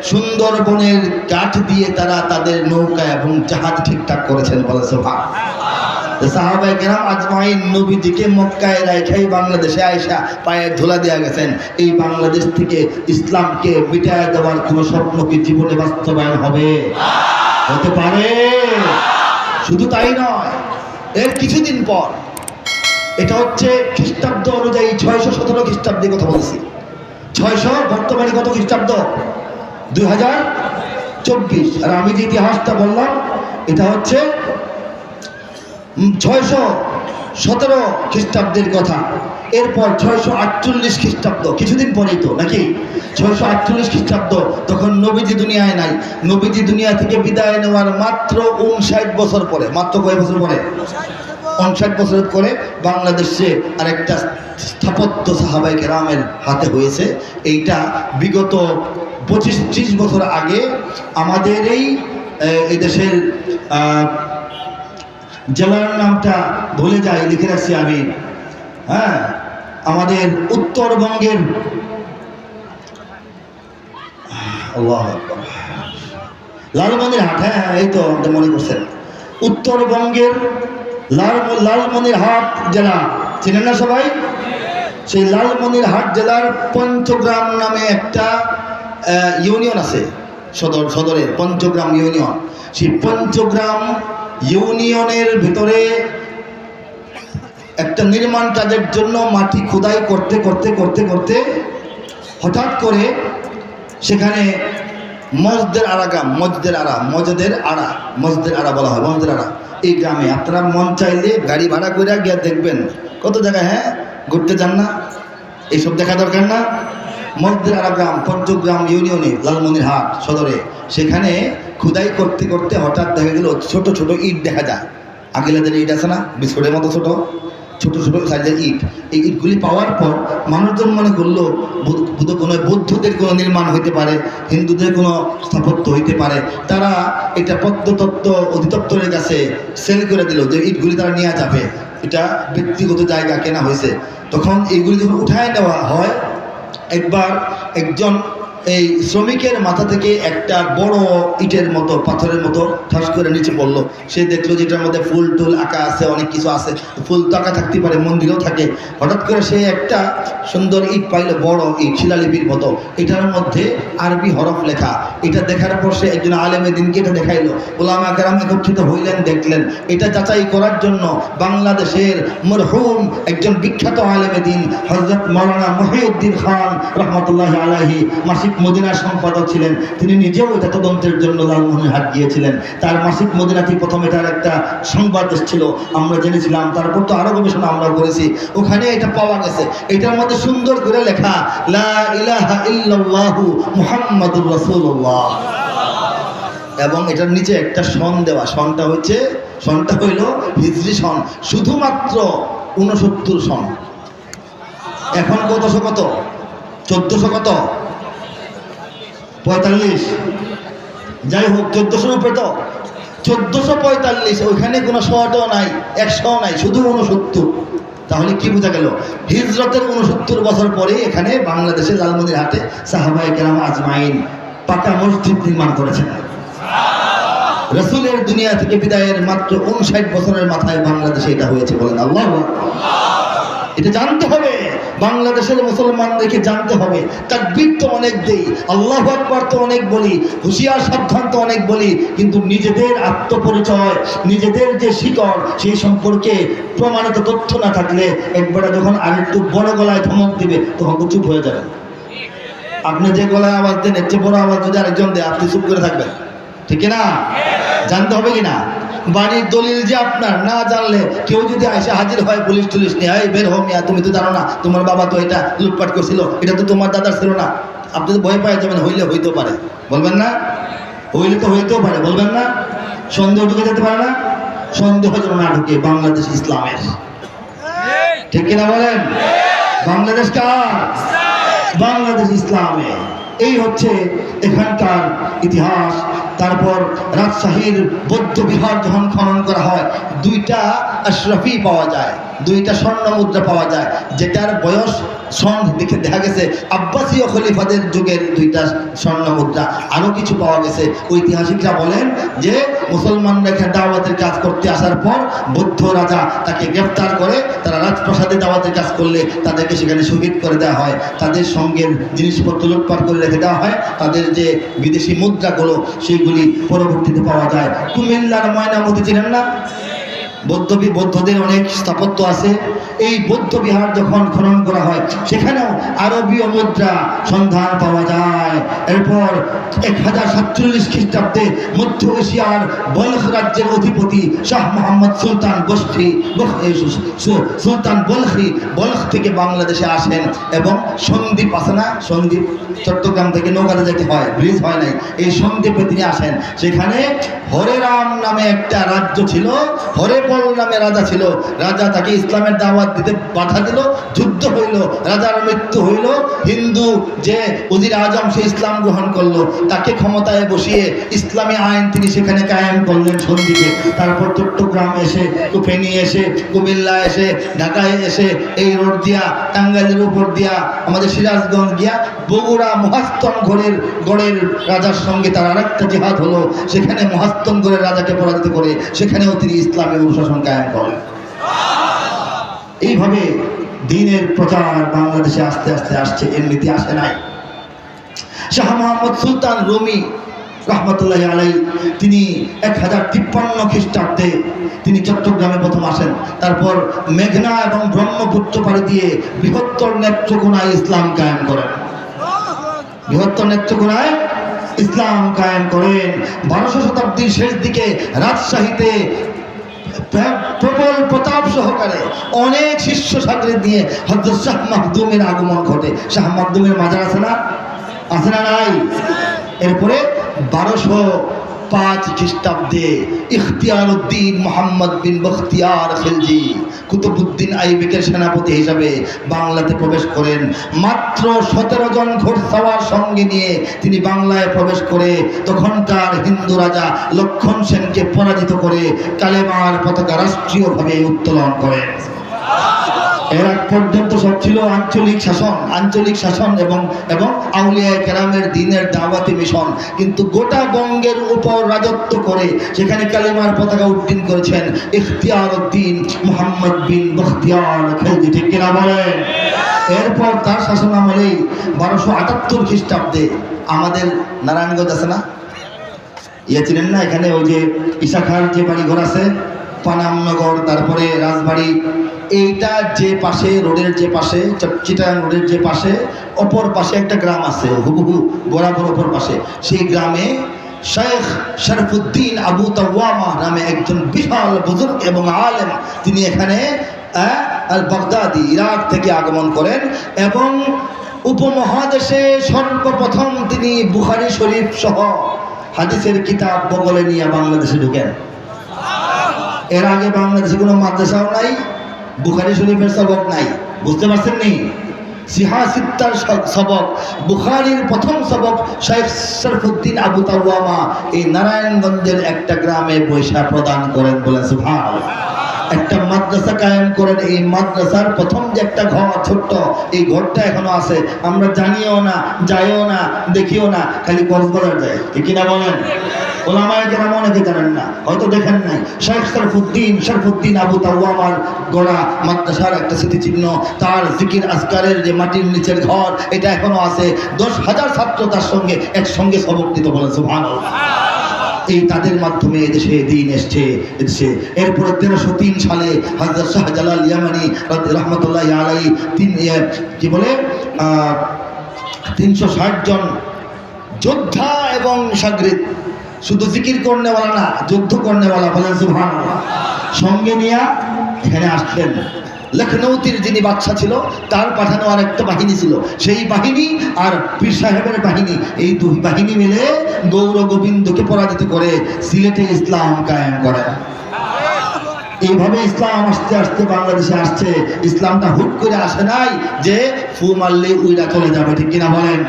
সুন্দরবনের কাঠ দিয়ে তারা তাদের নৌকা এবং জাহাজ ঠিকঠাক করেছেন। বলে সুবহানাল্লাহ। সাহাবায়ে কেরাম আজমাইন নবীজিকে মক্কায় রাখাই বাংলাদেশে আয়েশা পায়ের ধুলা দেওয়া গেছেন। এই বাংলাদেশ থেকে ইসলামকে মিটায় দেওয়ার কোনো স্বপ্ন কি জীবনে বাস্তবায়ন হবে? হতে পারে? শুধু তাই নয়, এর কিছুদিন পর, এটা হচ্ছে খ্রিস্টাব্দ অনুযায়ী 617 খ্রিস্টাব্দে কথা বলছি। 600 বর্তমানে কত খ্রিস্টাব্দ? 2024। আর আমি যে ইতিহাসটা বললাম এটা হচ্ছে 617 খ্রিস্টাব্দের কথা। এরপর 648 খ্রিস্টাব্দ, কিছুদিন পরেই তো নাকি, 648 খ্রিস্টাব্দ, তখন নবীজি দুনিয়ায় নাই। নবীজি দুনিয়া থেকে বিদায় নেওয়ার মাত্র 59 বছর পরে, মাত্র কয় বছর পরে? 59 বছর পরে বাংলাদেশে আরেকটা স্থাপত্য সাহাবায়ে কেরামের হাতে হয়েছে। এইটা বিগত 25-30 বছর আগে আমাদের এই দেশের জেলার নামটা ভুলে যাই, লিখে রাখছি আমি, হ্যাঁ, আমাদের উত্তরবঙ্গের লালমনিরহাট, হ্যাঁ এই তো মনে করছেন, উত্তরবঙ্গের লালমনিরহাট জেলা, চিনেন না সবাই? সেই লালমনিরহাট জেলার পঞ্চগ্রাম নামে একটা ইউনিয়ন আছে, সদরে পঞ্চগ্রাম ইউনিয়ন। সেই পঞ্চগ্রাম ইউনিয়নের ভিতরে একটা নির্মাণ কাজের জন্য মাটি খোদাই করতে করতে করতে করতে হঠাৎ করে সেখানে মসজিদের আড়া বলা হয়, মসজিদের আড়া। এই গ্রামে আপনারা মন চাইলে গাড়ি ভাড়া করে গিয়ে দেখবেন কত জায়গায়, হ্যাঁ, ঘুরতে যান না? এইসব দেখা দরকার না? মসজিদের আড়া গ্রাম, পঞ্চগ্রাম ইউনিয়নে, লালমনিরহাট সদরে। সেখানে খুদাই করতে করতে হঠাৎ দেখা গেল ছোট ছোট ইট দেখা যায়। আগেলাদের ইট আছে না, বিস্কুটের মতো ছোট ছোট ছোট সাইজের ইট। এই ইটগুলি পাওয়ার পর মানুষজন মনে করলো কোনো বৌদ্ধদের কোনো নির্মাণ হইতে পারে, হিন্দুদের কোনো স্থাপত্য হইতে পারে। তারা এটা প্রত্নতত্ত্ব অধিদপ্তরের কাছে সেল করে দিল যে ইটগুলি তারা নেওয়া যাবে, এটা ব্যক্তিগত জায়গা কেনা হয়েছে। তখন এইগুলি যখন উঠায় নেওয়া হয়, একবার একজন এই শ্রমিকের মাথা থেকে একটা বড় ইটের মতো, পাথরের মতো ঠাস করে নিচে পড়লো। সে দেখলো যে এটার মধ্যে ফুল টুল আঁকা আছে, অনেক কিছু আছে, ফুল তো আঁকা থাকতে পারে, মন্দিরেও থাকে। হঠাৎ করে সে একটা সুন্দর ইট পাইলো, বড় ইট, শিলালিপির মতো, এটার মধ্যে আরবি হরফ লেখা। এটা দেখার পর সে একজন আলেমে দিনকে এটা দেখাইলো। ওলামা কেরাম একত্রিত হইলেন, দেখলেন। এটা যাচাই করার জন্য বাংলাদেশের মরহুম একজন বিখ্যাত আলেমে দিন হযরত মাওলানা মহিউদ্দিন খান রহমতুল্লাহি আলাইহি মাসিক মদিনার সম্পাদক ছিলেন। তিনি নিজেও এটা তদন্তের জন্য লালমনিরহাট গিয়েছিলেন। তার মাসিক মদিনাতে প্রথমে এটার একটা সংবাদ এসেছিল, আমরা জেনেছিলাম। তারপর তো আরো গবেষণা আমরা করেছি, ওখানে এটা পাওয়া গেছে। এটার মধ্যে সুন্দর করে লেখা লা ইলাহা ইল্লাল্লাহু মুহাম্মাদুর রাসূলুল্লাহ, এবং এটার নিচে একটা সন দেওয়া। সনটা হইল হিজরি সন, শুধুমাত্র 69 সন। এখন কত 1400 কত 45, যাই হোক 1400 উপরে তো 1445। ওইখানে কোনো 100টাও নাই, 100 নাই, শুধু 69। তাহলে কি বোঝা গেল? হিজরতের 69 বছর পরে এখানে বাংলাদেশের লালমনিরহাটে সাহাবায়ে কেরাম আজমাইন পাকা মসজিদ নির্মাণ করেছেন। রাসূলের দুনিয়া থেকে বিদায়ের মাত্র 59 বছরের মাথায় বাংলাদেশে এটা হয়েছে। বলেন আল্লাহু আকবার। এটা জানতে হবে, বাংলাদেশের মুসলমানদেরকে জানতে হবে। তাকবীর তো অনেক দেই, আল্লাহু আকবার তো অনেক বলি, হুঁশিয়ার সাবধান তো অনেক বলি, কিন্তু নিজেদের আত্মপরিচয়, নিজেদের যে শিকড়, সেই সম্পর্কে প্রমাণিত তথ্য না থাকলে একবারে যখন আরেকটু বড় গলায় ধমক দিবে তখন তো চুপ হয়ে যাবে। আপনি যে গলায় আওয়াজ দেন এর চেয়ে বড় আওয়াজ যদি আরেকজন দেয় আপনি চুপ করে থাকবেন, ঠিক না? জানতে হবে কিনা? বাড়ির দলিল যে আপনার না জানলে কেউ যদি এসে হাজির হয় পুলিশ টুলিশ নিয়ে, এই বের হো মিয়া, তুমি তো জানো না তোমার বাবা তো এটা লুটপাট করছিল, এটা তো তোমার দাদার ছিল না, আপনি তো ভয় পাই যাবেন। হইলে হইতেও পারে, বলবেন না? হইলে তো হইতেও পারে, বলবেন না? সন্দেহ ঢুকে যেতে পারে না? সন্দেহ যেন না ঢুকে বাংলাদেশ ইসলামের, ঠিক কিনা বলেন? বাংলাদেশ কার? বাংলাদেশ ইসলামে। এই হচ্ছে এখানকার ইতিহাস। তারপর রাজশাহীর বৌদ্ধ বিহার যখন খনন করা হয়, 2টা আশরাফি পাওয়া যায়, 2টা স্বর্ণ মুদ্রা পাওয়া যায়, যেটার বয়স সন দেখে দেখা গেছে আব্বাসীয় খলিফাদের যুগের 2টা স্বর্ণ মুদ্রা। আরও কিছু পাওয়া গেছে। ঐতিহাসিকরা বলেন যে মুসলমানরা এখানে দাওয়াতের কাজ করতে আসার পর বৌদ্ধ রাজা তাকে গ্রেফতার করে, তারা রাজপ্রাসাদে দাওয়াতের কাজ করলে তাদেরকে সেখানে শহীদ করে দেওয়া হয়, তাদের সঙ্গের জিনিসপত্র লুটপাট করে রেখে দেওয়া হয়, তাদের যে বিদেশি মুদ্রাগুলো সেইগুলি পরবর্তীতে পাওয়া যায়। কুমিল্লার ময়নামতি চিনেন না? বৌদ্ধদের অনেক স্থাপত্য আছে। এই বৌদ্ধ বিহার যখন খনন করা হয় সেখানেও আরবীয় মুদ্রা সন্ধান পাওয়া যায়। এরপর 1047 খ্রিস্টাব্দে মধ্য এশিয়ার বলখ রাজ্যের অধিপতি শাহ মোহাম্মদ সুলতান বলখ থেকে বাংলাদেশে আসেন এবং সন্দ্বীপ আছে না, সন্দ্বীপ চট্টগ্রাম থেকে নৌকাতে যেতে হয়, ব্রিজ হয় নাই, এই সন্দ্বীপে তিনি আসেন। সেখানে হরেরাম নামে একটা রাজ্য ছিল, হরেবল নামে রাজা ছিল। রাজা তাকে ইসলামের দাওয়াত দিতে বাধা দিল, যুদ্ধ হইল, রাজার মৃত্যু হইল। হিন্দু যে উজির আজম সে ইসলাম গ্রহণ করলো, তাকে ক্ষমতায় বসিয়ে ইসলামী আইন তিনি সেখানে কায়েম করলেন সন্দ্বীপে। তারপর চট্টগ্রাম এসে, ফেনী এসে, কুমিল্লা এসে, ঢাকায় এসে, এই রোড দিয়া টাঙ্গাইলের উপর দিয়া আমাদের সিরাজগঞ্জ গিয়া বগুড়া মহাস্তনগড়ের রাজার সঙ্গে তার আরেকটা জিহাদ হলো। সেখানে মহাস্তনগড়ের রাজাকে পরাজিত করে সেখানেও তিনি ইসলামী অনুশাসন কায়েম করেন। এইভাবে দ্বীনের প্রচার বাংলাদেশে আস্তে আস্তে আসছে, এমনিতে আসে নাই। শাহ মোহাম্মদ সুলতান রুমি রহমতুল্লাহ আলাই তিনি 1053 খ্রিস্টাব্দে তিনি চট্টগ্রামে প্রথম আসেন। তারপর মেঘনা এবং ব্রহ্মপুত্র পাড়ি দিয়ে বৃহত্তর নেত্রকোনায় ইসলাম কায়েম করেন। বৃহত্তর নেত্রকোনায় ইসলাম কায়েম করেন। 12শো শতাব্দীর শেষ দিকে রাজশাহীতে প্রবল প্রতাপ সহকারে অনেক শিষ্য ছাত্রী দিয়ে হযরত শাহ মাখদুমের আগমন ঘটে। শাহ মাখদুমের মাজার আছে না? আছে না নাই? এরপরে 1205 খ্রিস্টাব্দে ইখতিয়ারউদ্দিন মোহাম্মদ বিন বখতিয়ার খিলজি কুতুবউদ্দিন আইবেকের সেনাপতি হিসাবে বাংলাতে প্রবেশ করেন। মাত্র 17 জন ঘোড়সওয়ার সঙ্গে নিয়ে তিনি বাংলায় প্রবেশ করে তখনকার হিন্দু রাজা লক্ষণ সেনকে পরাজিত করে কালেমার পতাকা রাষ্ট্রীয়ভাবে উত্তোলন করেন। এর আগ পর্যন্ত সব ছিল আঞ্চলিক শাসন এবং আউলিয়ায়ে কেরামের দ্বীনের দাওয়াতি মিশন। কিন্তু গোটা বঙ্গের উপর রাজত্ব করে সেখানে কালেমার পতাকা উড্ডীন করেছেন ইখতিয়ারউদ্দিন মোহাম্মদ বিন বখতিয়ার খিলজি, ঠিক কিনা বলেন? এরপর তার শাসন আমলেই 1278 খ্রিস্টাব্দে আমাদের নারায়ণগঞ্জ আছে না, চিনেন না? এখানে ওই যে ইসাখার যে বাড়িঘর আছে, পানামনগর, তারপরে রাজবাড়ি, এইটা যে পাশে রোডের যে পাশে চিটাগাং রোডের যে পাশে অপর পাশে একটা গ্রাম আছে, হুবহু বরাবর অপর পাশে, সেই গ্রামে শেখ শরফুদ্দিন আবু তাওয়ামা নামে একজন বিশাল বুজুর্গ এবং আলেম, তিনি এখানে আল বাগদাদি ইরাক থেকে আগমন করেন এবং উপমহাদেশে সর্বপ্রথম তিনি বুখারী শরীফ সহ হাদিসের কিতাব বগলে নিয়ে বাংলাদেশে ঢুকেন। এর আগে বাংলাদেশে কোনো মাদ্রাসাও নাই, বুখারী শরীফের সবক নাই, বুঝতে পারছেন নি? সিহাসিত্তার সবক, বুখারীর প্রথম সবক শেখ শরফুদ্দিন আবু তাওয়ামা এই নারায়ণগঞ্জের একটা গ্রামে বৈশা প্রদান করেন, বলে সুবহানাল্লাহ। একটা মাদ্রাসা কায়েম করেন। এই মাদ্রাসার প্রথম যে একটা ঘর ছোট্ট, এই ঘরটা এখনো আছে। আমরা জানিও না, যাইও না, দেখিও না, খালি কক্সবাজার যায়, ঠিক কিনা বলেন? ওলামায়ে কেরাম অনেকে জানেন না, হয়তো দেখেন নাই। শেখ শরফুদ্দিন আবু তাওয়ামার গড়া মাদ্রাসার একটা স্মৃতিচিহ্ন, তার জিকির আজকারের যে মাটির নিচের ঘর, এটা এখনো আছে। 10,000 ছাত্র তার সঙ্গে একসঙ্গে সবক দিত, বলেন সুবহানাল্লাহ। এই তাদের মাধ্যমে এদেশে দিন এসছে এদেশে। এরপরে 1303 সালে হযরত শাহজালাল ইয়ামানি রাহমাতুল্লাহি আলাইহি কি বলে 360 জন যোদ্ধা এবং সাগরিদ, শুধু জিকির করনেওয়ালা না, যুদ্ধ করনেওয়ালা, বলেন সুবহানাল্লাহ, সঙ্গে নিয়ে এখানে আসলেন। লখনৌতির যিনি বাদশা ছিল, তার পাঠানো আর একটা বাহিনী ছিল, সেই বাহিনী আর পীর সাহেবের বাহিনী, এই দুই বাহিনী মিলে গৌর গোবিন্দকে পরাজিত করে সিলেটে ইসলাম কায়েম করে। এইভাবে ইসলাম আস্তে আস্তে বাংলাদেশে আসছে। ইসলামটা হুট করে আসে নাই যে ফু মারলে উইরা চলে যাবে, ঠিক কিনা বলেন?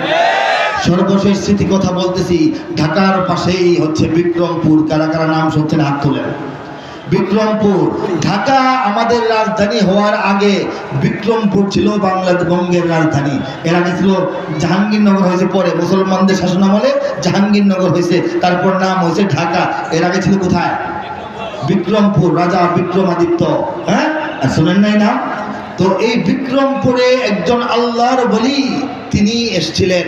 সর্বশেষ স্মৃতি কথা বলতেছি, ঢাকার পাশেই হচ্ছে বিক্রমপুর। কারা কারা নাম শুনছেন হাত তোলেন। বিক্রমপুর, ঢাকা আমাদের রাজধানী হওয়ার আগে বিক্রমপুর ছিল বঙ্গের রাজধানী। এর আগে ছিল জাহাঙ্গীরনগর, হয়েছে পরে মুসলমানদের শাসনামলে জাহাঙ্গীরনগর হয়েছে, তারপর নাম হয়েছে ঢাকা। এর আগে ছিল কোথায়? বিক্রমপুর, রাজা বিক্রমাদিত্য। হ্যাঁ, শোনেন নাই নাম? তো এই বিক্রমপুরে একজন আল্লাহর ওলি তিনি এসেছিলেন,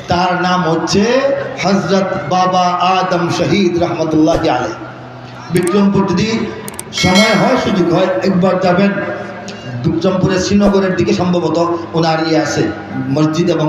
তার নাম হচ্ছে হযরত বাবা আদম শহীদ রহমতুল্লাহি আলাইহি। বিক্রমপুর যদি সময় হয়, সুযোগ হয়, একবার যাবেন। বিক্রমপুরের শ্রীনগরের দিকে সম্ভবত ওনার আছে মসজিদ, এবং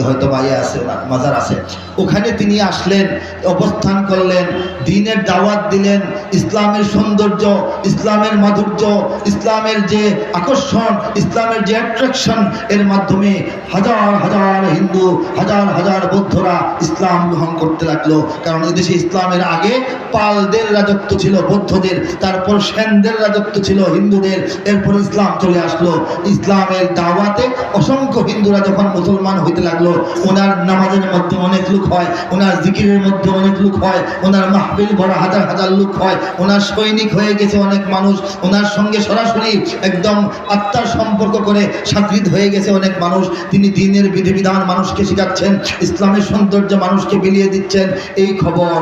হয়তো বা আছে, ওনার মাজার আছে। ওখানে তিনি আসলেন, অবস্থান করলেন, দ্বীনের দাওয়াত দিলেন। ইসলামের সৌন্দর্য, ইসলামের মাধুর্য, ইসলামের যে আকর্ষণ, ইসলামের যে অ্যাট্রাকশন, এর মাধ্যমে হাজার হাজার হিন্দু, হাজার হাজার বৌদ্ধরা ইসলাম গ্রহণ করতে লাগলো। কারণ এদেশে ইসলামের আগে পালদের রাজত্ব ছিল, বৌদ্ধদের, তারপর সেনদের রাজত্ব ছিল, হিন্দুদের, এরপর ইসলাম চলে আসলো। ইসলামের দাওয়াতে অসংখ্য হিন্দুরা যখন মুসলমান হইতে লাগলো, ওনার নামাজের মধ্যে অনেক লোক হয়, ওনার জিকিরের মধ্যে অনেক লোক হয়, ওনার মাহফিল ভরা হাজার হাজার লোক হয়, ওনার সৈনিক হয়ে গেছে অনেক মানুষ, ওনার সঙ্গে সরাসরি একদম আত্মার সম্পর্ক করে সাকৃত হয়ে গেছে অনেক মানুষ। তিনি দ্বীনের বিধিবিধান মানুষকে শেখাচ্ছেন, ইসলামের সৌন্দর্য মানুষকে বিলিয়ে দিচ্ছেন। এই খবর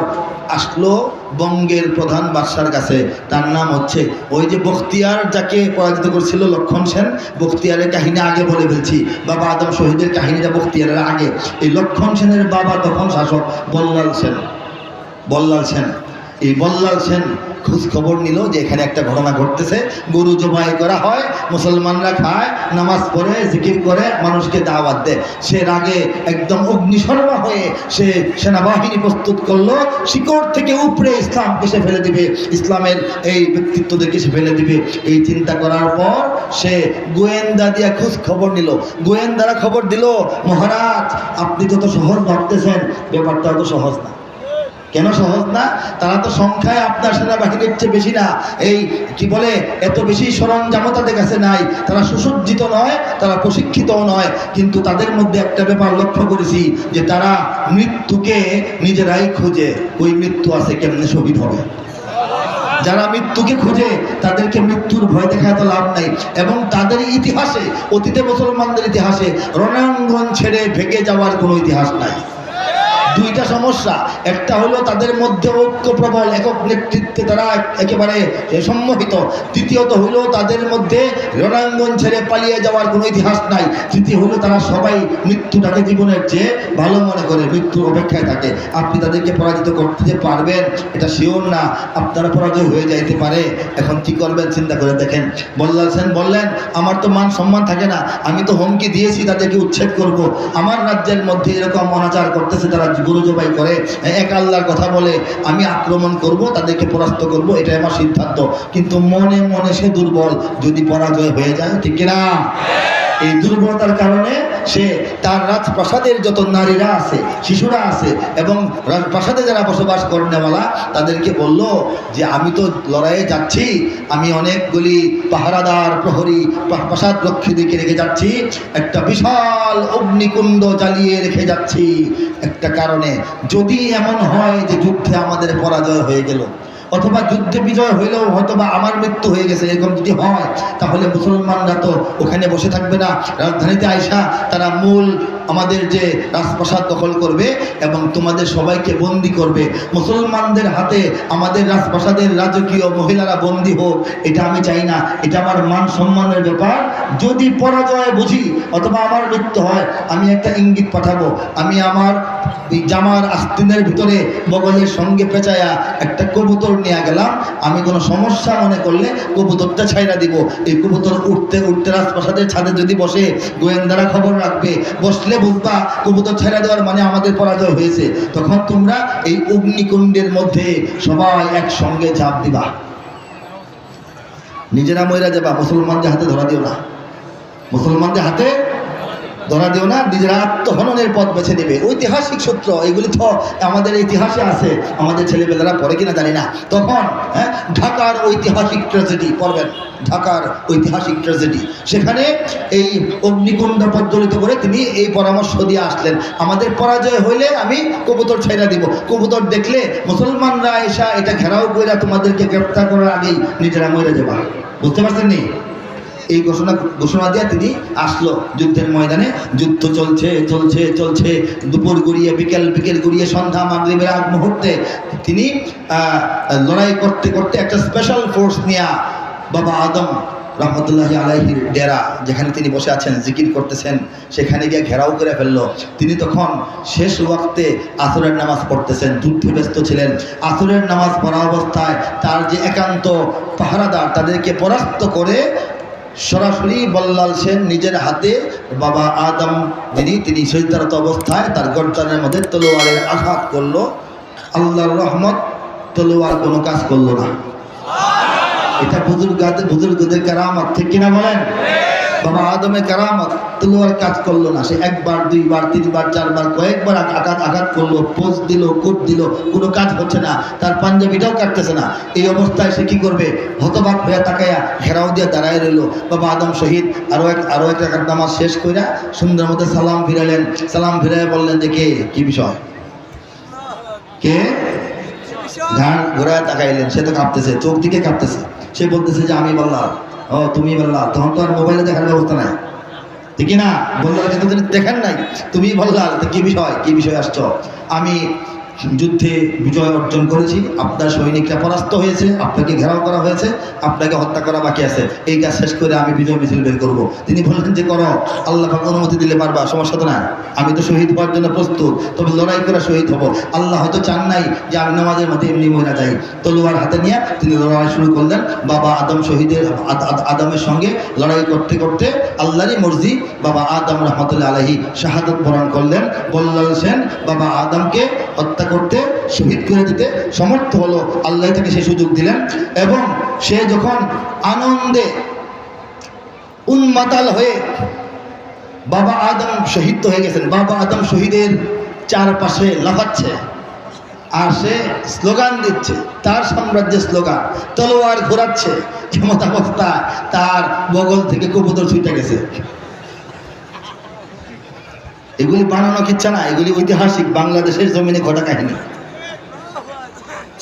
আসলো বঙ্গের প্রধান বাদশার কাছে। তার নাম হচ্ছে ওই যে বখতিয়ার, যাকে পরাজিত করেছিল লক্ষণ সেন। বখতিয়ারের কাহিনী আগে বলে ফেলছি, বাবা আদম শহীদের কাহিনীটা বখতিয়ারের আগে। এই লক্ষণ সেনের বাবা তখন শাসক বল্লাল সেন। এই বল্লাল সেন খোঁজ খবর নিল যে এখানে একটা ঘটনা ঘটতেছে, গরু জবাই করা হয়, মুসলমানরা খায়, নামাজ পড়ে, জিকির করে, মানুষকে দাওয়াত দেয়। সে রাগে একদম অগ্নিশর্মা হয়ে সে সেনাবাহিনী প্রস্তুত করলো, শিকড় থেকে উপরে ইসলামকে সে ফেলে দিবে, ইসলামের এই ব্যক্তিত্বদেরকে সে ফেলে দিবে। এই চিন্তা করার পর সে গোয়েন্দা দিয়া খোঁজ খবর নিল। গোয়েন্দারা খবর দিল, মহারাজ আপনি যত সহজ ভাবতেছেন, ব্যাপারটা অত সহজ না। কেন সহজ না? তারা তো সংখ্যায় আপনার সেনাবাহিনীর চেয়ে বেশি না, এই কি বলে এত বেশি সরঞ্জাম তাদের কাছে নাই, তারা সুসজ্জিত নয়, তারা প্রশিক্ষিতও নয়। কিন্তু তাদের মধ্যে একটা ব্যাপার লক্ষ্য করেছি, যে তারা মৃত্যুকে নিজেরাই খোঁজে। ওই মৃত্যু আছে, কেমনে শহীদ হবে। যারা মৃত্যুকে খুঁজে, তাদেরকে মৃত্যুর ভয় দেখায় তো লাভ নাই। এবং তাদের ইতিহাসে, অতীতে মুসলমানদের ইতিহাসে রণাঙ্গন ছেড়ে ভেগে যাওয়ার কোনো ইতিহাস নাই। দুইটা সমস্যা, একটা হলো তাদের মধ্যে ঐক্য প্রবল, একক নেতৃত্বে তারা একেবারে সম্মোহিত। দ্বিতীয়ত হলো তাদের মধ্যে রণাঙ্গন ছেড়ে পালিয়ে যাওয়ার কোনো ইতিহাস নাই। তৃতীয় হলো তারা সবাই মৃত্যুটাকে জীবনের চেয়ে ভালো মনে করে, মৃত্যুর অপেক্ষায় থাকে। আপনি তাদেরকে পরাজিত করতে পারবেন এটা শিওর না, আপনারা পরাজয় হয়ে যাইতে পারে। এখন কি করবেন চিন্তা করে দেখেন। বল্লাল সেন বললেন, আমার তো মান সম্মান থাকে না, আমি তো হুমকি দিয়েছি তাদেরকে উচ্ছেদ করব। আমার রাজ্যের মধ্যে এরকম অনাচার করতেছে, তারা গরু জবাই করে, এক আল্লাহর কথা বলে, আমি আক্রমণ করব, তাদেরকে পরাস্ত করব, এটাই আমার সিদ্ধান্ত। কিন্তু মনে মনে সে দুর্বল, যদি পরাজয় হয়ে যায়, ঠিক না? এই দুর্বলতার কারণে সে তার রাজপ্রাসাদের যত নারীরা আছে, শিশুরা আছে, এবং রাজপ্রাসাদে যারা বসবাস করেনেওয়ালা, তাদেরকে বলল যে আমি তো লড়াইয়ে যাচ্ছি, আমি অনেকগুলি পাহারাদার প্রহরী প্রাসাদ রক্ষী দিকে রেখে যাচ্ছি, একটা বিশাল অগ্নিকুণ্ড জ্বালিয়ে রেখে যাচ্ছি একটা কারণে, যদি এমন হয় যে যুদ্ধে আমাদের পরাজয় হয়ে গেল, অথবা যুদ্ধে বিজয় হইলেও হয়তোবা আমার মৃত্যু হয়ে গেছে, এরকম যদি হয় তাহলে মুসলমানরা তো ওখানে বসে থাকবে না, রাজধানীতে আইসা তারা মূল আমাদের যে রাজপ্রাসাদ দখল করবে এবং তোমাদের সবাইকে বন্দি করবে। মুসলমানদের হাতে আমাদের রাজপ্রাসাদের রাজকীয় মহিলারা বন্দি হোক, এটা আমি চাই না। এটা আমার মান সম্মানের ব্যাপার। যদি পরাজয় বুঝি অথবা আমার মৃত্যু হয়, আমি একটা ইঙ্গিত পাঠাবো। আমি আমার জামার আস্তিনের ভিতরে বগলের সঙ্গে পেঁচায়া একটা কবুতর নিয়ে গেলাম। আমি কোনো সমস্যা মনে করলে কবুতরটা ছাইরা দিব। এই কবুতর উঠতে উঠতে রাজপ্রাসাদের ছাদে যদি বসে, গোয়েন্দারা খবর রাখবে, বসলে বুঝবা কবুতর ছেড়ে দেওয়ার মানে আমাদের পরাজয় হয়েছে। তখন তোমরা এই অগ্নিকুণ্ডের মধ্যে সবাই একসঙ্গে ঝাঁপ দিবা, নিজেরা মইরা যাবা, মুসলমানদের হাতে ধরা দিও না, মুসলমানদের হাতে ধরা দিও না, নিজেরা আত্মহননের পথ বেছে নেবে। ঐতিহাসিক সূত্র এগুলি তো আমাদের ইতিহাসে আছে, আমাদের ছেলেপেলেরা পড়ে কিনা জানি না। তখন ঢাকার ঐতিহাসিক ট্র্যাজেডি পড়বেন, ঢাকার ঐতিহাসিক ট্র্যাজেডি, সেখানে এই অগ্নিকুণ্ড প্রজ্বলিত করে তিনি এই পরামর্শ দিয়ে আসলেন, আমাদের পরাজয় হইলে আমি কবুতর ছেড়ে দিব, কবুতর দেখলে মুসলমানরা এসা এটা ঘেরাও করে তোমাদেরকে গ্রেপ্তার করার আগেই নিজেরা মরে যাবা। বুঝতে পারছেন নি? এই ঘোষণা দিয়ে তিনি আসলো যুদ্ধের ময়দানে। যুদ্ধ চলছে চলছে চলছে, দুপুর গড়িয়ে বিকেল গড়িয়ে সন্ধ্যা মাগরিবের আগ মুহূর্তে তিনি লড়াই করতে করতে একটা স্পেশাল ফোর্স নিয়ে বাবা আদম রহমতুল্লাহি আলাইহির ডেরা, যেখানে তিনি বসে আছেন জিকির করতেছেন, সেখানে গিয়ে ঘেরাও করে ফেললো। তিনি তখন শেষ ওয়াক্তে আসরের নামাজ পড়তেছেন, যুদ্ধে ব্যস্ত ছিলেন। আসরের নামাজ পড়া অবস্থায় তার যে একান্ত পাহারাদার, তাদেরকে পরাস্ত করে সরাসরি বল্লাল সেন নিজের হাতে বাবা আদম তিনি সজদারত অবস্থায় তার গর্দানের মধ্যে তলোয়ারের আঘাত করলো। আল্লাহর রহমত, তলোয়ার কোনো কাজ করলো না। এটা বুজুর্গদের কারামত, ঠিক কিনা বলেন? বাবা আদমের কারামত, তলোয়ার কাজ করলো না। সে একবার দুইবার তিনবার চারবার কয়েকবার আঘাত করলো, পোজ দিল, কোপ দিল, কোনো কাজ হচ্ছে না, তার পাঞ্জাবিটাও কাটতেছে না। এই অবস্থায় সে কি করবে? হতবাক হয়ে তাকায়া ঘেরাও দিয়ে দাঁড়ায় রইল। বাবা আদম শহীদ আরো এক রাকাত নামাজ শেষ কইরা সুন্দর মতো সালাম ফিরালেন। সালাম ফিরাই বললেন যে কি বিষয়, কে? ঘাড় ঘোরায় তাকাইলেন। সে তো কাঁপতেছে, চোখ দিকে কাঁপতেছে। সে বলতেছে যে আমি বললাম। ও তুমি বললাম? তখন তো আর মোবাইলে দেখার ব্যবস্থা নাই, ঠিক না? বললাম কিন্তু তিনি দেখেন নাই, তুমি বললাম কি বিষয় আসছো? আমি যুদ্ধে বিজয় অর্জন করেছি, আপনার সৈনিকরা পরাস্ত হয়েছে, আপনাকে ঘেরাও করা হয়েছে, আপনাকে হত্যা করা বাকি আছে, এই কাজ শেষ করে আমি বিজয় মিছিল বের করবো। তিনি বললেন যে করো, আল্লাহ পাক অনুমতি দিলে পারবা, সমস্যা তো না, আমি তো শহীদ হওয়ার জন্য প্রস্তুত, তবে লড়াই করে শহীদ হব। আল্লাহ হয়তো চান নাই যে আমি নামাজের মধ্যে এমনি মরে যাই। তলোয়ার হাতে নিয়ে তিনি লড়াই শুরু করলেন। বাবা আদমের সঙ্গে লড়াই করতে করতে আল্লাহরই মর্জি বাবা আদম রহমতুল্লাহ আলাইহি শাহাদত বরণ করলেন। বল্লাল সেন বাবা আদমকে হত্যা করতে, শহীদ করে দিতে সমর্থ হলো। আল্লাহ তাকে সেই সুযোগ দিলেন এবং সে যখন আনন্দে উন্মাতাল হয়ে বাবা আদম শহীদ হয়ে গেছেন, বাবা আদম শহীদের চারপাশে লাফাচ্ছে আর সে স্লোগান দিচ্ছে, তার সাম্রাজ্যের স্লোগান, তলোয়ার ঘোরাচ্ছে। এমন অবস্থা তার বগল থেকে কবুতর ছুটে গেছে। এগুলি বানানো কিচ্ছা না, এগুলি ঐতিহাসিক বাংলাদেশের জমিনে ঘটা কাহিনী।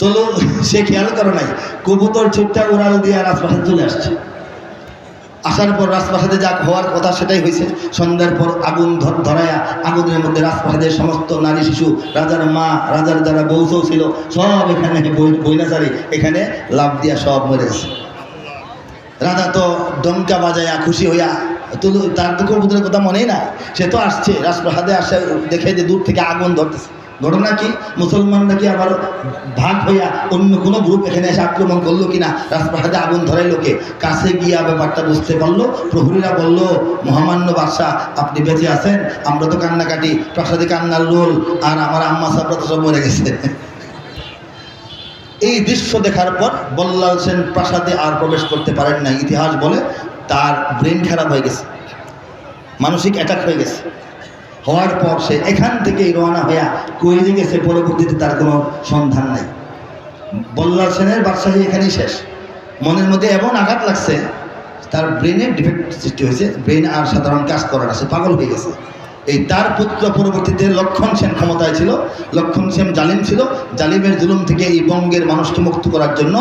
চলো, সে খেয়াল করে নাই, কবুতর ছুটটা উড়াল দিয়ে রাজপ্রাসাদ চলে আসছে। আসার পর রাজপ্রাসাদে যা হওয়ার কথা সেটাই হয়েছে। সন্ধ্যার পর আগুন ধরায়া আগুনের মধ্যে রাজপ্রাসাদের সমস্ত নারী শিশু, রাজার মা, রাজার যারা বৌসৌ ছিল, সব এখানে বৈনাচারী এখানে লাভ দিয়া সব মরে গেছে। রাজা তো ডঙ্কা বাজায়া খুশি হইয়া, তার তো কবুতরের কথা মনেই না, সে তো আসছে রাজপ্রাসাদে, আসে দেখে যে দূর থেকে আগুন ধরতেছে। ঘটনা কি? মুসলমানরা কি আবার ভাগ হইয়া অন্য কোনো গ্রুপ এখানে এসে আক্রমণ করলো কিনা? রাজপ্রাসাদে আগুন ধরাইলো কে? কাছে গিয়া ব্যাপারটা বুঝতে পারলো। প্রহরীরা বলল, মহামান্য বাদশাহ আপনি বেঁচে আছেন, আমরা তো কান্নাকাটি, প্রাসাদে কান্নার রোল, আর আমার আম্মা সাবরা তো সব মরে গেছে। এই দৃশ্য দেখার পর বল্লাল সেন প্রাসাদে আর প্রবেশ করতে পারেন না। ইতিহাস বলে তার ব্রেন খারাপ হয়ে গেছে, মানসিক অ্যাটাক হয়ে গেছে। হওয়ার পর সে এখান থেকেই রওনা হইয়া কইলে গেছে, পরবর্তীতে তার কোনো সন্ধান নাই। বল্লাল সেনের বাদশাহী এখানেই শেষ। মনের মধ্যে এমন আঘাত লাগছে, তার ব্রেনের ডিফেক্ট সৃষ্টি হয়েছে, ব্রেন আর সাধারণ কাজ করে না, সে পাগল হয়ে গেছে। এই তার পুত্র পরবর্তীতে লক্ষণ সেন ক্ষমতায় ছিল। লক্ষণ সেন জালিম ছিল, জালিমের জুলুম থেকে এই বঙ্গের মানুষকে মুক্ত করার জন্য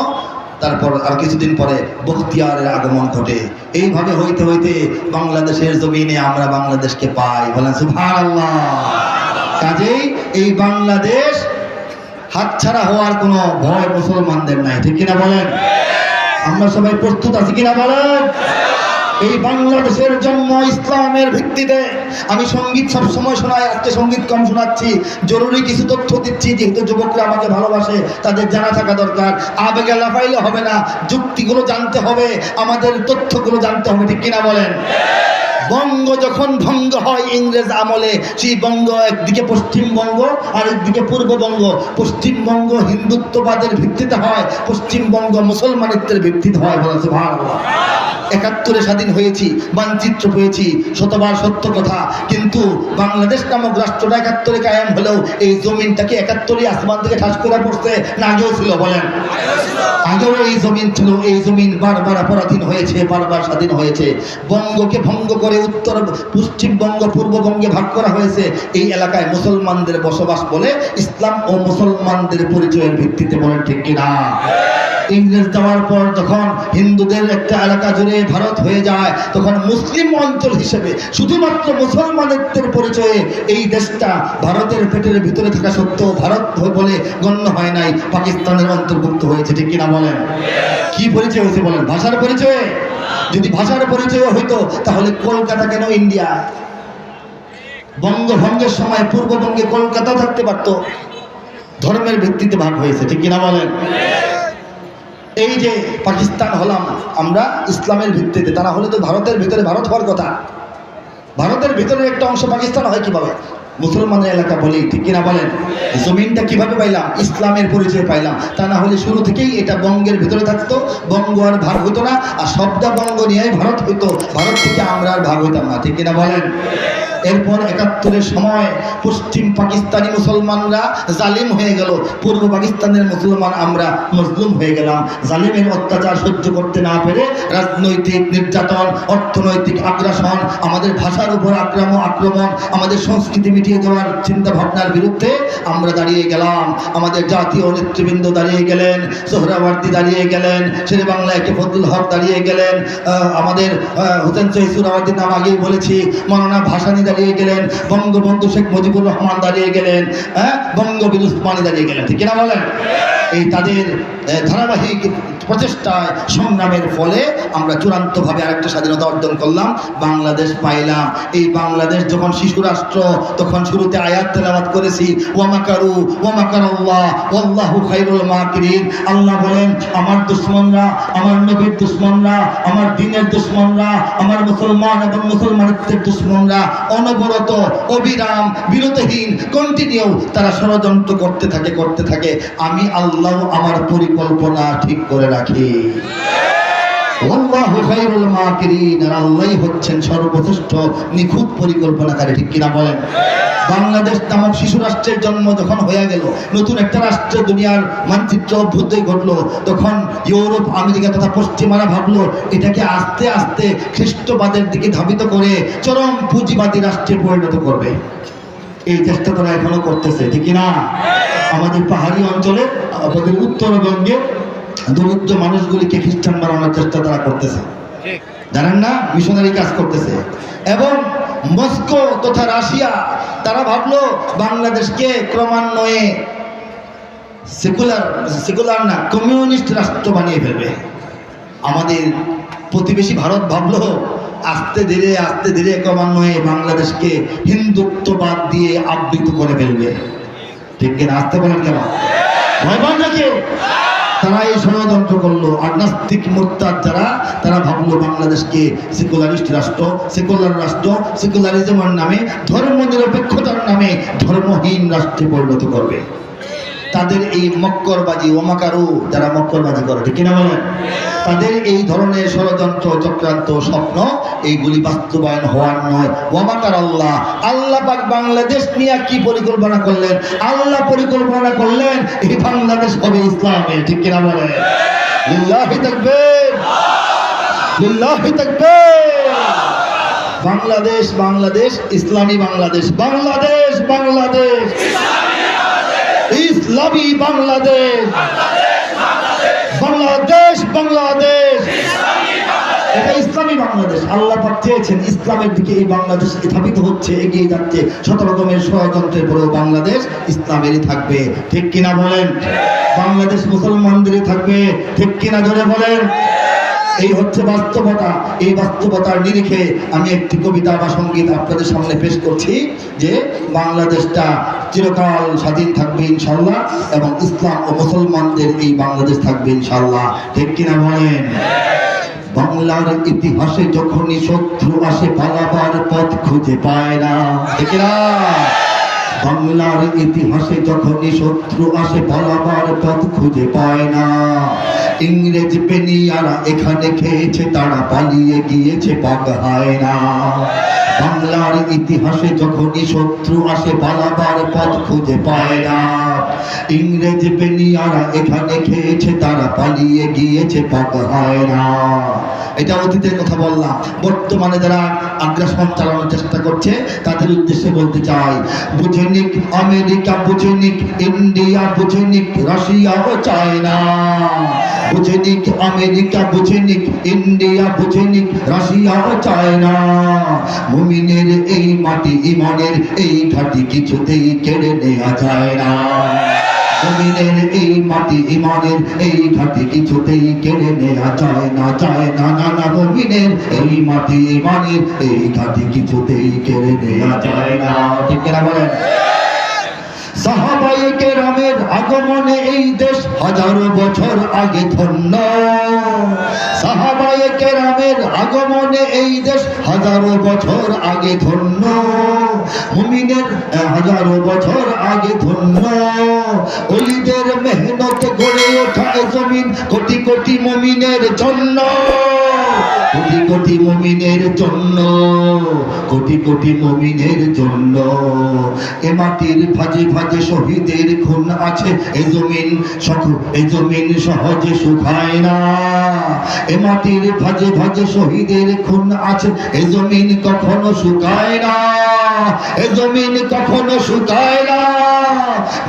তারপর আর কিছুদিন পরে বখতিয়ারের আগমন ঘটে। এইভাবে হইতে হইতে বাংলাদেশের জমিনে আমরা বাংলাদেশকে পাই। বলেন সুবহানাল্লাহ। কাজেই এই বাংলাদেশ হাতছাড়া হওয়ার কোনো ভয় মুসলমানদের নাই, ঠিক কিনা বলেন? আমরা সবাই প্রস্তুত আছি কিনা বলেন? এই বাংলাদেশের জন্ম ইসলামের ভিত্তিতে। আমি সঙ্গীত সবসময় শোনাই, আজকে সঙ্গীত কম শোনাচ্ছি, জরুরি কিছু তথ্য দিচ্ছি, যেহেতু যুবকরা আমাকে ভালোবাসে তাদের জানা থাকা দরকার। আবেগে লাফাইলে হবে না, যুক্তিগুলো জানতে হবে, আমাদের তথ্যগুলো জানতে হবে, ঠিক কিনা বলেন? বঙ্গ যখন ভঙ্গ হয় ইংরেজ আমলে, সেই বঙ্গ একদিকে পশ্চিমবঙ্গ আর একদিকে পূর্ববঙ্গ। পশ্চিমবঙ্গ হিন্দুত্ববাদের ভিত্তিতে হয়, পশ্চিমবঙ্গ মুসলমানিত্বের ভিত্তিতে হয়। বলেছে সুবহানাল্লাহ। ৭১ স্বাধীন হয়েছি, মানচিত্র পেয়েছি, শতবার সত্য কথা। কিন্তু বাংলাদেশ নামক রাষ্ট্রটা ৭১ কায়েম হলেও এই জমিনটাকে ৭১ আসমান থেকে ঠাস করে পড়ছে না আগেও ছিল? বলেন। আগেও এই জমিন ছিল, এই জমিন বারবার পরাধীন হয়েছে, বারবার স্বাধীন হয়েছে। বঙ্গকে ভঙ্গ করে উত্তর পশ্চিমবঙ্গ পূর্ববঙ্গে ভাগ করা হয়েছে। এই এলাকায় মুসলমানদের বসবাস বলে ইসলাম ও মুসলমানদের পরিচয়ের ভিত্তিতে। বলেন ঠিক কিনা? ইংরেজ যাওয়ার পর যখন হিন্দুদের একটা এলাকা জুড়ে ভারত হয়ে যায়, তখন মুসলিম অঞ্চল হিসেবে শুধুমাত্র মুসলমানদের পরিচয়ে এই দেশটা ভারতের পেটের ভিতরে থাকা সত্ত্বেও ভারত বলে গণ্য হয় নাই, পাকিস্তানের অন্তর্ভুক্ত হয়েছে। ঠিক কিনা বলেন? কি পরিচয় হয়েছে বলেন? ভাষার পরিচয়ে। যদি ভাষার পরিচয় হইতো তাহলে কলকাতা কেন ইন্ডিয়া? বঙ্গভঙ্গের সময় পূর্ববঙ্গে কলকাতা থাকতে পারত। ধর্মের ভিত্তিতে ভাগ হয়েছে। ঠিক কিনা বলেন? এই যে পাকিস্তান হলাম আমরা ইসলামের ভিত্তিতে, তা না হলে তো ভারতের ভিতরে ভারত হওয়ার কথা। ভারতের ভিতরে একটা অংশ পাকিস্তান হয় কিভাবে? মুসলমানের এলাকা বলি, ঠিক কিনা বলেন? জমিনটা কিভাবে পাইলাম? ইসলামের পরিচয় পাইলাম। তা না হলে শুরু থেকেই এটা বঙ্গের ভিতরে থাকতো, বঙ্গ আর ভাগ হতো না, আর সবটা বঙ্গ নিয়ে ভারত হইতো, ভারত থেকে আমরা আর ভাগ হইতাম না। ঠিক কিনা বলেন? এরপর ৭১ সময় পশ্চিম পাকিস্তানি মুসলমানরা জালিম হয়ে গেল, পূর্ব পাকিস্তানের মুসলমান আমরা মজলুম হয়ে গেলাম। জালিমের অত্যাচার সহ্য করতে না পেরে রাজনৈতিক নির্যাতন, অর্থনৈতিক আগ্রাসন, আমাদের ভাষার উপর আক্রমণ, আমাদের সংস্কৃতি মিটিয়ে দেওয়ার চিন্তা ভাবনার বিরুদ্ধে আমরা দাঁড়িয়ে গেলাম। আমাদের জাতীয় নেতৃবৃন্দ দাঁড়িয়ে গেলেন, সোহরাওয়ার্দী দাঁড়িয়ে গেলেন, শেরে বাংলায় কে ফজলুল হক দাঁড়িয়ে গেলেন, আমাদের হোসেন শহীদ সোহরাওয়ার্দীর নাম আগেই বলেছি, মাওলানা ভাসানী দাঁড়িয়ে গেলেন, বঙ্গবন্ধু শেখ মুজিবুর রহমান দাঁড়িয়ে গেলেন, বঙ্গবীর উসমানী দাঁড়িয়ে গেলেন। ঠিক কিনা বলেন? এই তাদের ধারাবাহিক প্রচেষ্টায় সংগ্রামের ফলে আমরা চূড়ান্তভাবে আরেকটা স্বাধীনতা অর্জন করলাম, বাংলাদেশ পাইলাম। এই বাংলাদেশ যখন শিশু রাষ্ট্র, তখন শুরুতে আয়াত তেলাওয়াত করেছি, ওয়ামাকারু ওয়ামাকারাল্লাহ ওয়াল্লাহু খায়রুল মাকিরিন। আল্লাহ বলেন, আমার দুশমনরা, আমার নবীর দুশমনরা, আমার দ্বীনের দুশমনরা, আমার মুসলমান এবং মুসলমানদের দুশমনরা অনবরত, অবিরাম, বিরতিহীন, কন্টিনিউ তারা ষড়যন্ত্র করতে থাকে। আমি আল্লাহ আমার পরিকল্পনা ঠিক করে রাখি। আল্লাহু খায়রুল মাকিরিন, আর আল্লাহই হচ্ছেন সর্বশ্রেষ্ঠ নিখুঁত পরিকল্পনাকারী। ঠিক কিনা বলেন? বাংলাদেশ নামক শিশু রাষ্ট্রের জন্ম যখন হয়ে গেল, নতুন একটা রাষ্ট্র দুনিয়ার মানচিত্র অভ্যুদয় ঘটলো, তখন ইউরোপ, আমেরিকা তথা পশ্চিমারা ভাবলো এটাকে আস্তে আস্তে খ্রিস্টবাদের দিকে ধাবিত করে চরম পুঁজিবাদী রাষ্ট্রে পরিণত করবে। এই চেষ্টা তারা এখনো করতেছে। ঠিক কিনা? আমাদের পাহাড়ি অঞ্চলে, আমাদের উত্তরবঙ্গে দরিদ্র মানুষগুলিকে খ্রিস্টান বানানোর চেষ্টা তারা করতেছে, জানেন না? মিশনারি কাজ করতেছে। এবং মস্কো তথা রাশিয়া তারা ভাবলো বাংলাদেশকে ক্রমান্বয়ে সেকুলার না, কমিউনিস্ট রাষ্ট্র বানিয়ে ফেলবে। আমাদের প্রতিবেশী ভারত ভাবলো আস্তে ধীরে ক্রমান্বয়ে বাংলাদেশকে হিন্দুত্ববাদ দিয়ে আবৃত করে ফেলবে। ঠিক কিনা? আসতে বলেন কেন? ভয় পান নাকি? তারা এই ষড়যন্ত্র করলো। আর নাস্তিক মুরতাদ যারা, তারা ভাবলো বাংলাদেশকে সেকুলারিস্ট রাষ্ট্র, সেকুলারিজমের নামে, ধর্ম নিরপেক্ষতার নামে ধর্মহীন রাষ্ট্রে পরিণত করবে। তাদের এই মক্করবাজি, ওমাকারু, যারা মক্করবাজি করে, ঠিক কিনা বলেন? তাদের এই ধরনের ষড়যন্ত্র, চক্রান্ত, স্বপ্ন, এইগুলি বাস্তবায়ন হওয়ার নয়। ওয়ামাকার আল্লাহ, আল্লাহ পাক বাংলাদেশ নিয়ে কি পরিকল্পনা করলেন? আল্লাহ পরিকল্পনা করলেন এই বাংলাদেশ হবে ইসলামের। ঠিক কিনা বলেন? লিল্লাহি তাকবীর, লিল্লাহি তাকবীর। বাংলাদেশ বাংলাদেশ ইসলামী বাংলাদেশ, বাংলাদেশ বাংলাদেশ ইসলামী বাংলাদেশ, বাংলাদেশ বাংলাদেশ এটা ইসলামী বাংলাদেশ। আল্লাহ পাক চেয়েছেন ইসলামের দিকে এই বাংলাদেশ ধাবিত হচ্ছে, এগিয়ে যাচ্ছে। শত রকমের ষড়যন্ত্রের পরেও বাংলাদেশ ইসলামেরই থাকবে, ঠিক কিনা বলেন? বাংলাদেশ মুসলমানদেরই থাকবে, ঠিক কিনা জোরে বলেন? এই হচ্ছে বাস্তবতা। এই বাস্তবতার নিরিখে আমি একটি কবিতা বা সঙ্গীত আপনাদের সামনে পেশ করছি যে বাংলাদেশটা চিরকাল স্বাধীন থাকবে ইনশাল্লাহ, এবং ইসলাম ও মুসলমানদের এই বাংলাদেশ থাকবে ইনশাল্লাহ, ঠিক কিনা বলেন? বাংলার ইতিহাসে যখনই শত্রু আসে পালাবার পথ খুঁজে পায় না, ঠিক না? বাংলার ইতিহাসে যখনই শত্রু আসে পালাবার পথ খুঁজে পায় না। ইংরেজ পেনিয়ারা এখানে খেয়েছে, তারা পালিয়ে গিয়েছে পাক হয় না। বাংলার ইতিহাসে যখনই শত্রু আসে পালাবার পথ খুঁজে পায় না। ইংরেজ পেনিয়ারা এখানে খেয়েছে, তারা পালিয়ে গিয়েছে পাক হয় না। এটা অতীতের কথা বললাম। বর্তমানে যারা আগ্রাসন চালানোর চেষ্টা করছে তাদের উদ্দেশ্যে বলতে চাই, বুঝে নিক আমেরিকা, বুঝে নিক ইন্ডিয়া, বুঝে নিক রাশিয়া ও চায়না। বুঝে নিক আমেরিকা, বুঝে নিক ইন্ডিয়া, বুঝে নিক রাশিয়া ও চায়না। মুমিনের এই মাটি, ইমানের এই ঘাটি কিছুতেই কেড়ে নেওয়া যায় না। মুমিনের এই মাটি, ইমানের এই ঘাটি কিছুতেই কেড়ে নেওয়া যায় না, যায় না, না না। মুমিনের এই মাটি, ইমানের এই ঘাটি কিছুতেই কেড়ে নেওয়া যায় না, ঠিক কিনা বলেন? সাহাবায়ে কেরামের আগমনে এই দেশ হাজারো বছর আগে ধন্য। সাহাবায়ে কেরামের আগমনে এই দেশ হাজারো বছর আগে ধন্য। মুমিনের হাজারো বছর আগে ধন্য। ওলিদের মেহনত গড়ে ওঠা জমিন কোটি কোটি মুমিনের জন্য, কোটি কোটি মুমিনের জন্য, কোটি কোটি মুমিনের জন্য। এ মাটির ভাজে ভাজে শহীদের খুন আছে, এ জমিন সহজে শুকায় না। এ মাটির ভাজে ভাজে শহীদের খুন আছে, এ জমিন কখনো শুকায় না, এ জমিন কখনো শুকায় না।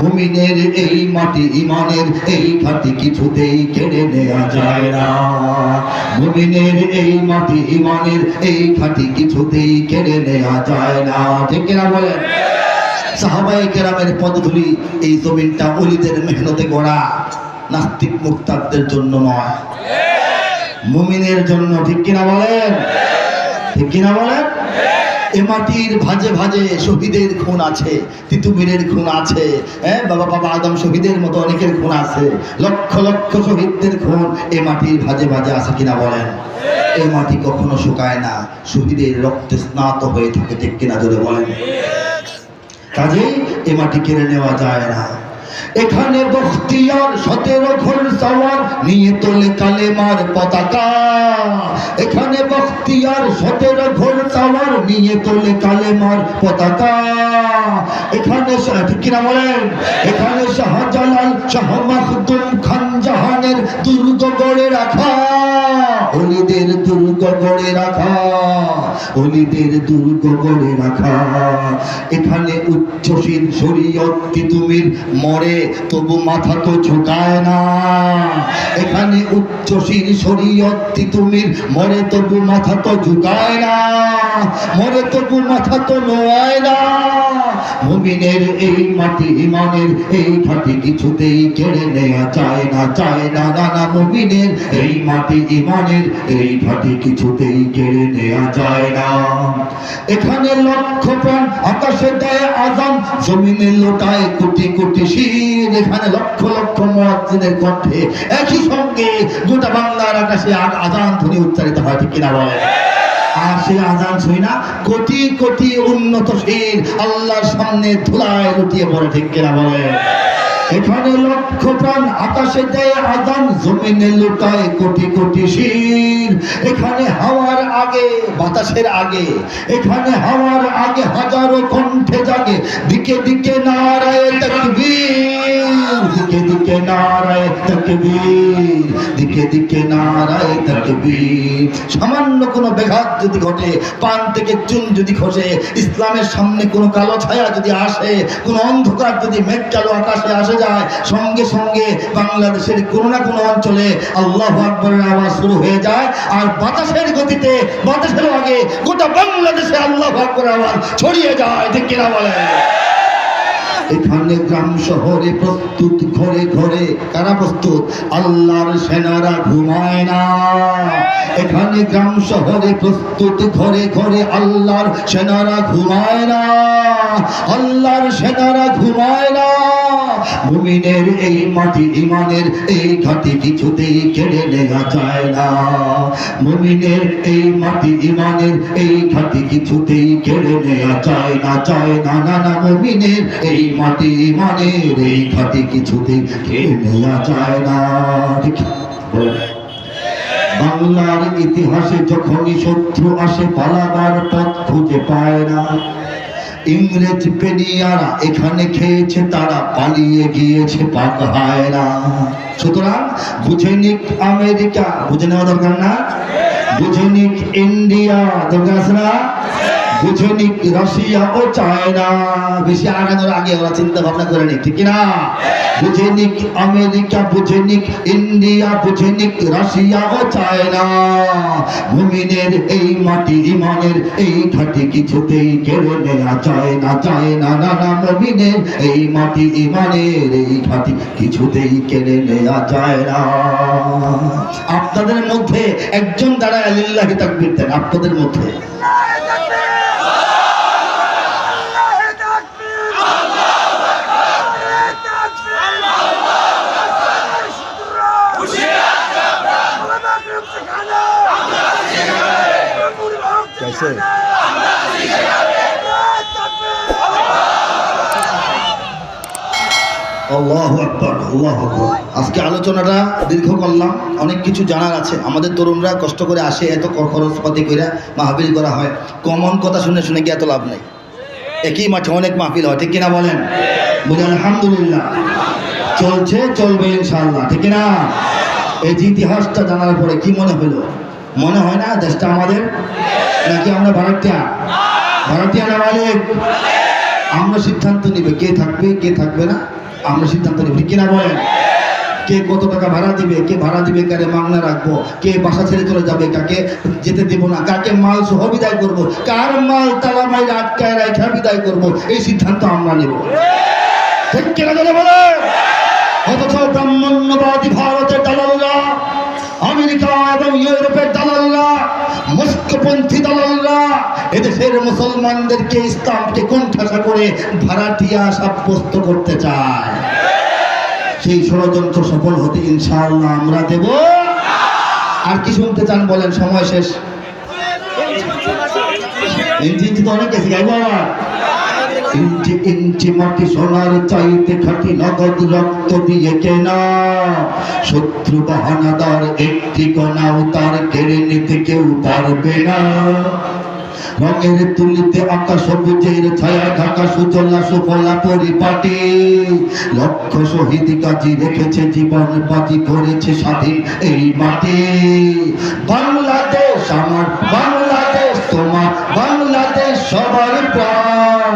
মুমিনের এই মাটি, ইমানের এই ঘাটি কিছুতেই কেড়ে নেওয়া যায় না। মুমিনের এই মাটি, ইমানের এই ঘাটি কিছুতেই কেড়ে নেওয়া যায় না, ঠিক কিনা বলেন? সাহাবায়ে কেরামের পদধূলি এই জমিনটা ওলিদের মেহনতে গড়া, নাস্তিক মুরতাদদের জন্য নয়, মুমিনের জন্য, ঠিক কিনা বলেন? ঠিক কিনা বলেন? এ মাটির ভাজে ভাজে শহীদের খুন আছে, তিতুমিরের খুন আছে, বাবা আদম শহীদের মতো অনেকের খুন আছে, লক্ষ লক্ষ শহীদদের খুন এ মাটির ভাজে ভাজে আছে, কিনা বলেন? এই মাটি কখনো শুকায় না, শহীদের রক্তে স্নাত হয়ে থাকে, ঠিক কিনা জোরে বলেন? কাজেই এ মাটি কেড়ে নেওয়া যায় না। এখানে বখতিয়ার 17 ঘোড়সওয়ার নিয়ে তোলে কালেমার পতাকা। এখানে বখতিয়ার 17 ঘোড়সওয়ার নিয়ে তোলে কালেমার পতাকা। এখানে ঠিক কিনা বলেন? এখানে শাহজালাল, শাহ মাখদুম খান জাহানের দুর্গ গড়ে রাখা, ওলিদের দুর্গ গড়ে রাখা, ওলিদের দুর্গ গড়ে রাখা। এখানে উচ্চশীল শরীয়ত তিতুমির মরে তবু মাথা তো ঝুঁকায় না। এখানে উচ্চশীল শরীয়ত তিতুমির মরে তবু মাথা তো ঝুঁকায় না, মরে তবু মাথা তো নোয়ায় না। মুমিনের এই মাটি, ইমানের এই ঘাটি কিছুতেই কেড়ে নেওয়া যায় না, যায় না, না না। মুমিনের এই মাটি, ইমানের এই ঘাটি কিছুতেই কেড়ে নেওয়া যায় না। এখানে লক্ষ প্রাণ আকাশে দেয় আজান, জমিনে লোটায় কোটি কোটি শির। এখানে লক্ষ লক্ষ মুয়াজ্জিনের কণ্ঠে একই সঙ্গে গোটা বাংলার আকাশে আজান ধ্বনি উচ্চারিত হয়, ঠিক কিনা বলে? আর সেই আজান শুই না কোটি কোটি উন্নত শির আল্লাহর সামনে ধুলায় লুটিয়ে পড়ে, ঠিক কিনা বলে? এখানে লক্ষ প্রাণ আকাশে দেয় আজান, জমিনে লুটায় কোটি কোটি শির। এখানে হাওয়ার আগে বাতাসের আগে, এখানে হাওয়ার আগে হাজারো কণ্ঠে জাগে, দিকে দিকে নারায়ে তাকবীর, দিকে দিকে নারায়ে তাকবীর, দিকে দিকে নারায়ে তাকবীর। সামান্য কোনো ব্যাঘাত যদি ঘটে, পান থেকে চুন যদি খসে, ইসলামের সামনে কোনো কালো ছায়া যদি আসে, কোনো অন্ধকার যদি মেঘ কালো আকাশে আসে যায়, সঙ্গে সঙ্গে বাংলাদেশের কোনো না কোনো অঞ্চলে আল্লাহু আকবরের আওয়াজ শুরু হয়ে যায়। আর বাতাসের গতিতে, বাতাসের আগে গোটা বাংলাদেশে আল্লাহু আকবরের আওয়াজ ছড়িয়ে যায়। ঠিক কিনা বলেন? এখানে গ্রাম শহরে প্রস্তুত, ঘরে ঘরে কারা প্রস্তুত? আল্লাহর সেনারা ঘুমায় না। এখানে গ্রাম শহরে প্রস্তুত, ঘরে ঘরে আল্লাহর সেনারা ঘুমায় না, আল্লাহর সেনারা ঘুমায় না। মুমিনের এই মাটি, ইমানের এই ঘাটি কিছুতেই কেড়ে নেওয়া যায় না। মুমিনের এই মাটি, ইমানের এই ঘাটি কিছুতেই কেড়ে নেওয়া যায় না, যায় না, না না। মুমিনের এই মাটি, ইমানের এই ঘাটি কিছুতেই কেড়ে নেওয়া যায় না। বাংলার ইতিহাসে যখনই শত্রু আসে, পালাবার পথ খুঁজে পায় না। ইংরেজ পেনিয়ারা এখানে খেয়েছে, তারা পালিয়ে গিয়েছে পাক হায়রা। সুতরাং বুঝে নিক আমেরিকা, বুঝে নেওয়া দরকার না? বুঝে নিক ইন্ডিয়া, দরকার আছে না? বুঝে নিক রাশিয়া ও চায়না। বেশি আগানোর আগে ওরা চিন্তা ভাবনা করে নিক, ঠিক না? বুঝে নিক আমেরিকা, বুঝে নিক ইন্ডিয়া, বুঝে নিক রাশিয়া ও চায়না। মুমিনের এই মাটি, ইমানের এই ঘাটি কিছুতেই কেড়ে নেওয়া যায় না, যায় না, না না। মুমিনের এই মাটি, ইমানের এই ঘাটি কিছুতেই কেড়ে নেওয়া যায় না। আপনাদের মধ্যে একজন দাঁড়ায় লিল্লাহি তাকবীর দেন, আপনাদের মধ্যে। আল্লাহু আকবার, আল্লাহু আকবার। আজকে আলোচনাটা দীর্ঘ করলাম, অনেক কিছু জানার আছে। আমাদের তরুণরা কষ্ট করে আসে, এত খরচপাতি করে মাহফিল করা হয়, কমন কথা শুনে শুনে কি এত লাভ নেই। একই মাঠে অনেক মাহফিল হয়, ঠিক কিনা বলেন? বলি আলহামদুলিল্লাহ। চলছে, চলবে ইনশাআল্লাহ, ঠিক কিনা? এই যে ইতিহাসটা জানার পরে কি মনে হলো? মনে হয় না দেশটা আমাদের, নাকি আমরা ভাড়াটিয়া? ভাড়াটিয়া না মালিক? আমরা সিদ্ধান্ত নিবে কে থাকবে কে থাকবে না, আমরা সিদ্ধান্ত নিব, ঠিক কিনা বলেন? কে কত টাকা ভাড়া দিবে, কে ভাড়া দিবে, কারে মাগনা রাখবো, কে বাসা ছেড়ে চলে যাবে, কাকে যেতে দেবো না, কাকে মাল সহ বিদায় করবো, কার মাল তালা মাইরে আটকায় রাখা বিদায় করবো, এই সিদ্ধান্ত আমরা নেব, ঠিক কিনা বলে বলেন? অথচ ব্রাহ্মণ্যবাদী ভারতের দালালরা, আমেরিকা এবং ইউরোপের দালালরা, মস্কোপন্থী দালালরা এদেশের মুসলমানদেরকে, ইসলামকে কোণঠাসা করে ভাড়াটিয়া সাব্যস্ত করতে চায়। সেই ষড়যন্ত্র সফল হতে ইনশাআল্লাহ আমরা দেব। আর কি শুনতে চান বলেন? সময় শেষ। ইঞ্চি তো অনেক গেছি, গাইব আবার। ইঞ্চি ইঞ্চি মাটি সোনার চাইতে খাঁটি, নগদ রক্ত দিয়ে কেনা। শত্রু বাহানাদার একটি কণাও তার কেড়ে নিতে কেউ পারবে না। রঙের তুলিতে আকাশ সবুজের ছায়া ঢাকা, সুজলা সুফলা পরিপাটি। লক্ষ শহীদ গাজী রেখেছে জীবন বাজি, করেছে স্বাধীন এই মাটি। বাংলাদেশ আমার, বাংলাদেশ তোমার, বাংলাদেশ সবার প্রাণ।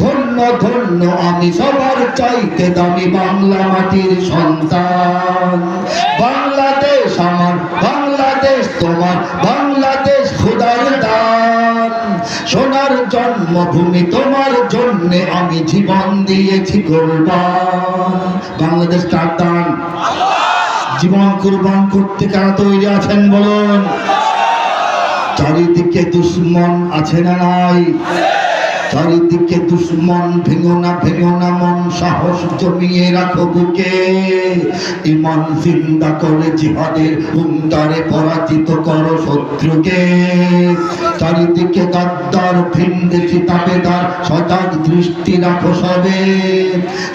ধন্য ধন্য আমি সবার চাইতে দামি বাংলা মাটির সন্তান। বাংলাদেশ আমার, বাংলাদেশ তোমার, বাংলাদেশ খোদার দান। সোনার জন্মভূমি তোমার জন্যে আমি জীবন দিয়েছি কুরবান। বাংলাদেশ কার দান? জীবন কুরবান করতে কারা তৈরি আছেন বলুন? চারিদিকে দুশ্মন আছে না নাই? চারিদিকে দুশ্মন, ভেঙো না মন, সাহস জমিয়ে রাখো বুকে। ইমান জিন্দা করে জিহাদের হুঙ্কারে পরাজিত করো শত্রুকে। চারিদিকে গাদ্দার, ভিনদেশি তাবেদার, সজাগ দৃষ্টি রাখো সবে।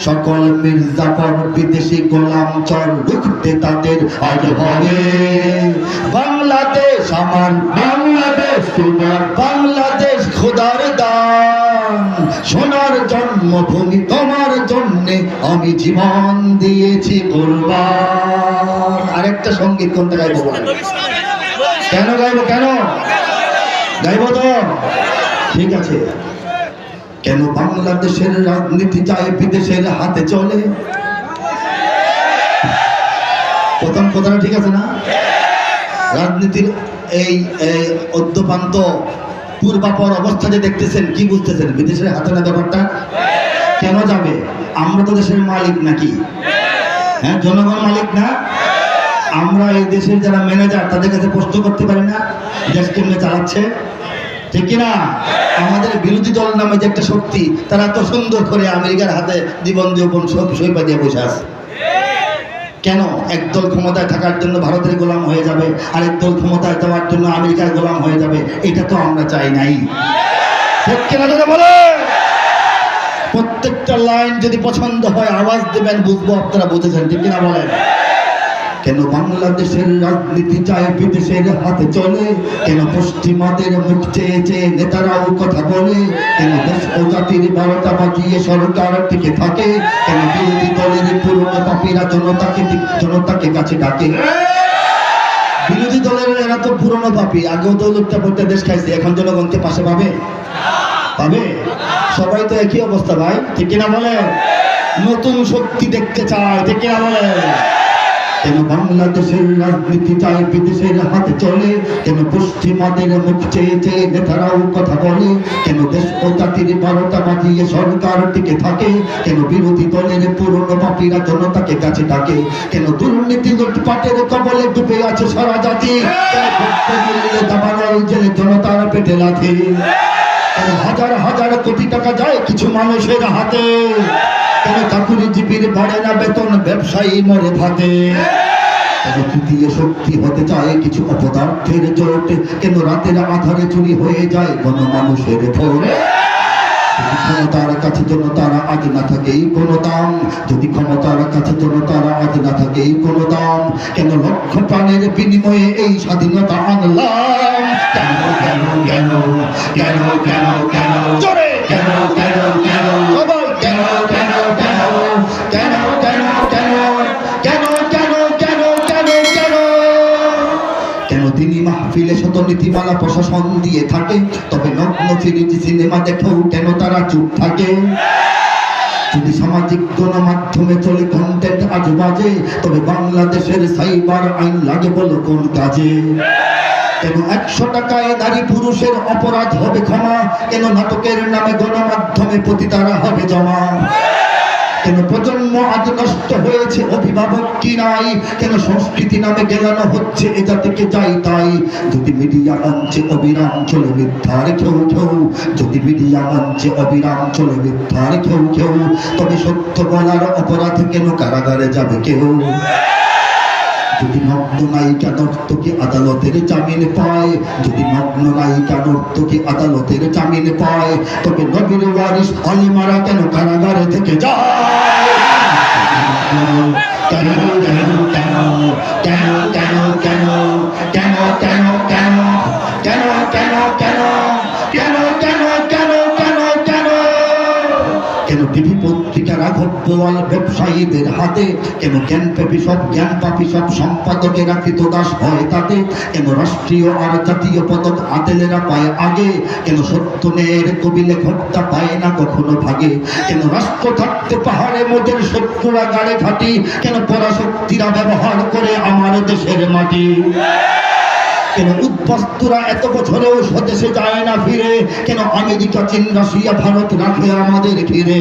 সকল মির্জাফর বিদেশি গোলাম চর, রুখতে তাদের আজ হবে। বাংলাদেশ আমার, বাংলাদেশ তোমার, বাংলাদেশ খোদার দান। সোনার জন্মভূমি তোমার জন্যে আমি জীবন দিয়েছি কুরবান। আরেকটা সঙ্গীত কোনটা গাইবো? কেন গাইবো? কেন গাইবো? তো ঠিক আছে। কেন বাংলাদেশের রাজনীতি চাই বিদেশের হাতে চলে? প্রথম কথাটা ঠিক আছে না? রাজনীতির এই অদ্যপান্ত পূর্বাপর অবস্থা যে দেখতেছেন, কি বুঝতেছেন? বিদেশের হাতে না ব্যাপারটা কেন যাবে? আমরা তো দেশের মালিক নাকি? হ্যাঁ, জনগণ মালিক না? আমরা এই দেশের যারা ম্যানেজার তাদের কাছে প্রশ্ন করতে পারি না দেশ কেমনে চালাচ্ছে? ঠিক কিনা? আমাদের বিরোধী দল নামে যে একটা শক্তি, তারা তো সুন্দর করে আমেরিকার হাতে জীবন যৌবন সব সইপা দিয়ে বসে আছে। কেন? একদল ক্ষমতায় থাকার জন্য ভারতের গোলাম হয়ে যাবে, আরেক দল ক্ষমতায় যাওয়ার জন্য আমেরিকার গোলাম হয়ে যাবে। এটা তো আমরা চাই নাই। ঠিক কিনা তোকে বলে? প্রত্যেকটা লাইন যদি পছন্দ হয় আওয়াজ দেবেন, বুঝবো আপনারা বুঝেছেন। ঠিক কিনা বলেন? কেন বাংলাদেশের রাজনীতি চায় বিদেশের হাতে চলে? কেন পশ্চিমাদের মুখ চেয়ে চেয়ে নেতারাও কথা বলে? কেন দেশ ও জাতির 12টা বাজিয়ে সরকার টিকে থাকে? কেন বিরোধী দলের পুরনো পাপীরা জনতাকে কাছে ডাকে? বিরোধী দলের এরা তো পুরনো পাপী, আগেও তো লোকটা পড়তে দেশ খাইছে, এখন জনগণকে পাশে পাবে? পাবে? সবাই তো একই অবস্থা ভাই। ঠিক কিনা বলে? নতুন শক্তি দেখতে চায়। ঠিক কিনা বলে? কেন বাংলাদেশের রাজনীতি চাই বিদেশের হাতে চলে? কেন পশ্চিমাদের মুখ চেয়ে চেয়ে নেতারাও কথা বলে? কেন দেশ ও জাতির 12টা বাজিয়ে সরকার টিকে থাকে? কেন বিরোধী দলের পুরনো পাপীরা জনতাকে কাছে ডাকে? কেন দুর্নীতি লুটপাটের কবলে ডুবে আছে সারা জাতি? জেলে জনতার পেটে লাথি? কেন হাজার হাজার কোটি টাকা যায় কিছু মানুষের হাতে? কেন চাকুরিজীবীর বাড়ে না বেতন, ব্যবসায়ী মরে ভাতে? কেন তৃতীয় শক্তি হতে চায় কিছু অপদার্থের জোট? কেন রাতের আধারে চুরি হয়ে যায় গণমানুষের ভোট? যদি ক্ষমতার কাছে জনতারা আজ না থাকেই কোনো দাম, যদি ক্ষমতার কাছে জনতারা আজ না থাকেই কোনো দাম, কেন লক্ষ প্রাণের বিনিময়ে এই স্বাধীনতা আনলাম? কেন কেন কেন কেন কেন কেন জোরে কেন কেন কেন সবাই কেন কেন কেন কেন কেন কেন কেন কেন কেন কেন কেন কেন তিনি মাহফিলে শত নীতিমালা প্রশাসন দিয়ে থাকে, তবে নগ্ন সিরিজ সিনেমা দেখেও কেন তারা চুপ থাকে? যদি সামাজিক গণমাধ্যমে চলে কন্টেন্ট আজ বাজে, তবে বাংলাদেশের সাইবার আইন লাগে বলো কোন কাজে? কেন 100 টাকায় নারী পুরুষের অপরাধ হবে ক্ষমা? কেন নাটকের নামে গণমাধ্যমে পতিতারা হবে জমা? কেন প্রজন্ম আজ নষ্ট হয়েছে, অভিভাবক কি নাই? কেন সংস্কৃতি নামে গেলানো হচ্ছে এ জাতিকে যাই তাই? যদি মিডিয়া মঞ্চে অবিরাম চলে মিথ্যার খেউ খেউ, যদি মিডিয়া মঞ্চে অবিরাম চলে মিথ্যার খেউ খেউ, তবে সত্য বলার অপরাধ কেন কারাগারে যাবে কেউ? যদি নগ্ন নায়িকা নর্তকী আদালতের জামিন পায়, যদি নগ্ন নায়িকা নর্তকী আদালতের জামিন পায়, তবে নবীর ওয়ারিস আলিমারা কেন কারাগারে থেকে যায়? কেন কেন কেন কেন কেন কেন কেন কেন কেন কেন কেন কেন কেন কেন কেন কেন কেন কেন টিভি পত্রিকা রাঘব বোয়াল ব্যবসায়ীদের হাতে? কেন জ্ঞানপাপী সব সম্পাদকেরা কৃতদাস হয় তাতে? কেন রাষ্ট্রীয় আর জাতীয় পদক আদেলেরা পায় আগে? কেন সত্য ন্যায়ের কবি লেখকটা পায় না কখনো ভাগে? কেন রাষ্ট্র থাকতে পাহাড়ে মোদের শত্রুরা গাড়ে ফাটি? কেন পরাশক্তিরা ব্যবহার করে আমার দেশের মাটি? কেন উদ্বাস্তুরা এত বছরেও স্বদেশে যায় না ফিরে? কেন আমেরিকা চীন রাশিয়া ভারত রাখে আমাদের ঘিরে?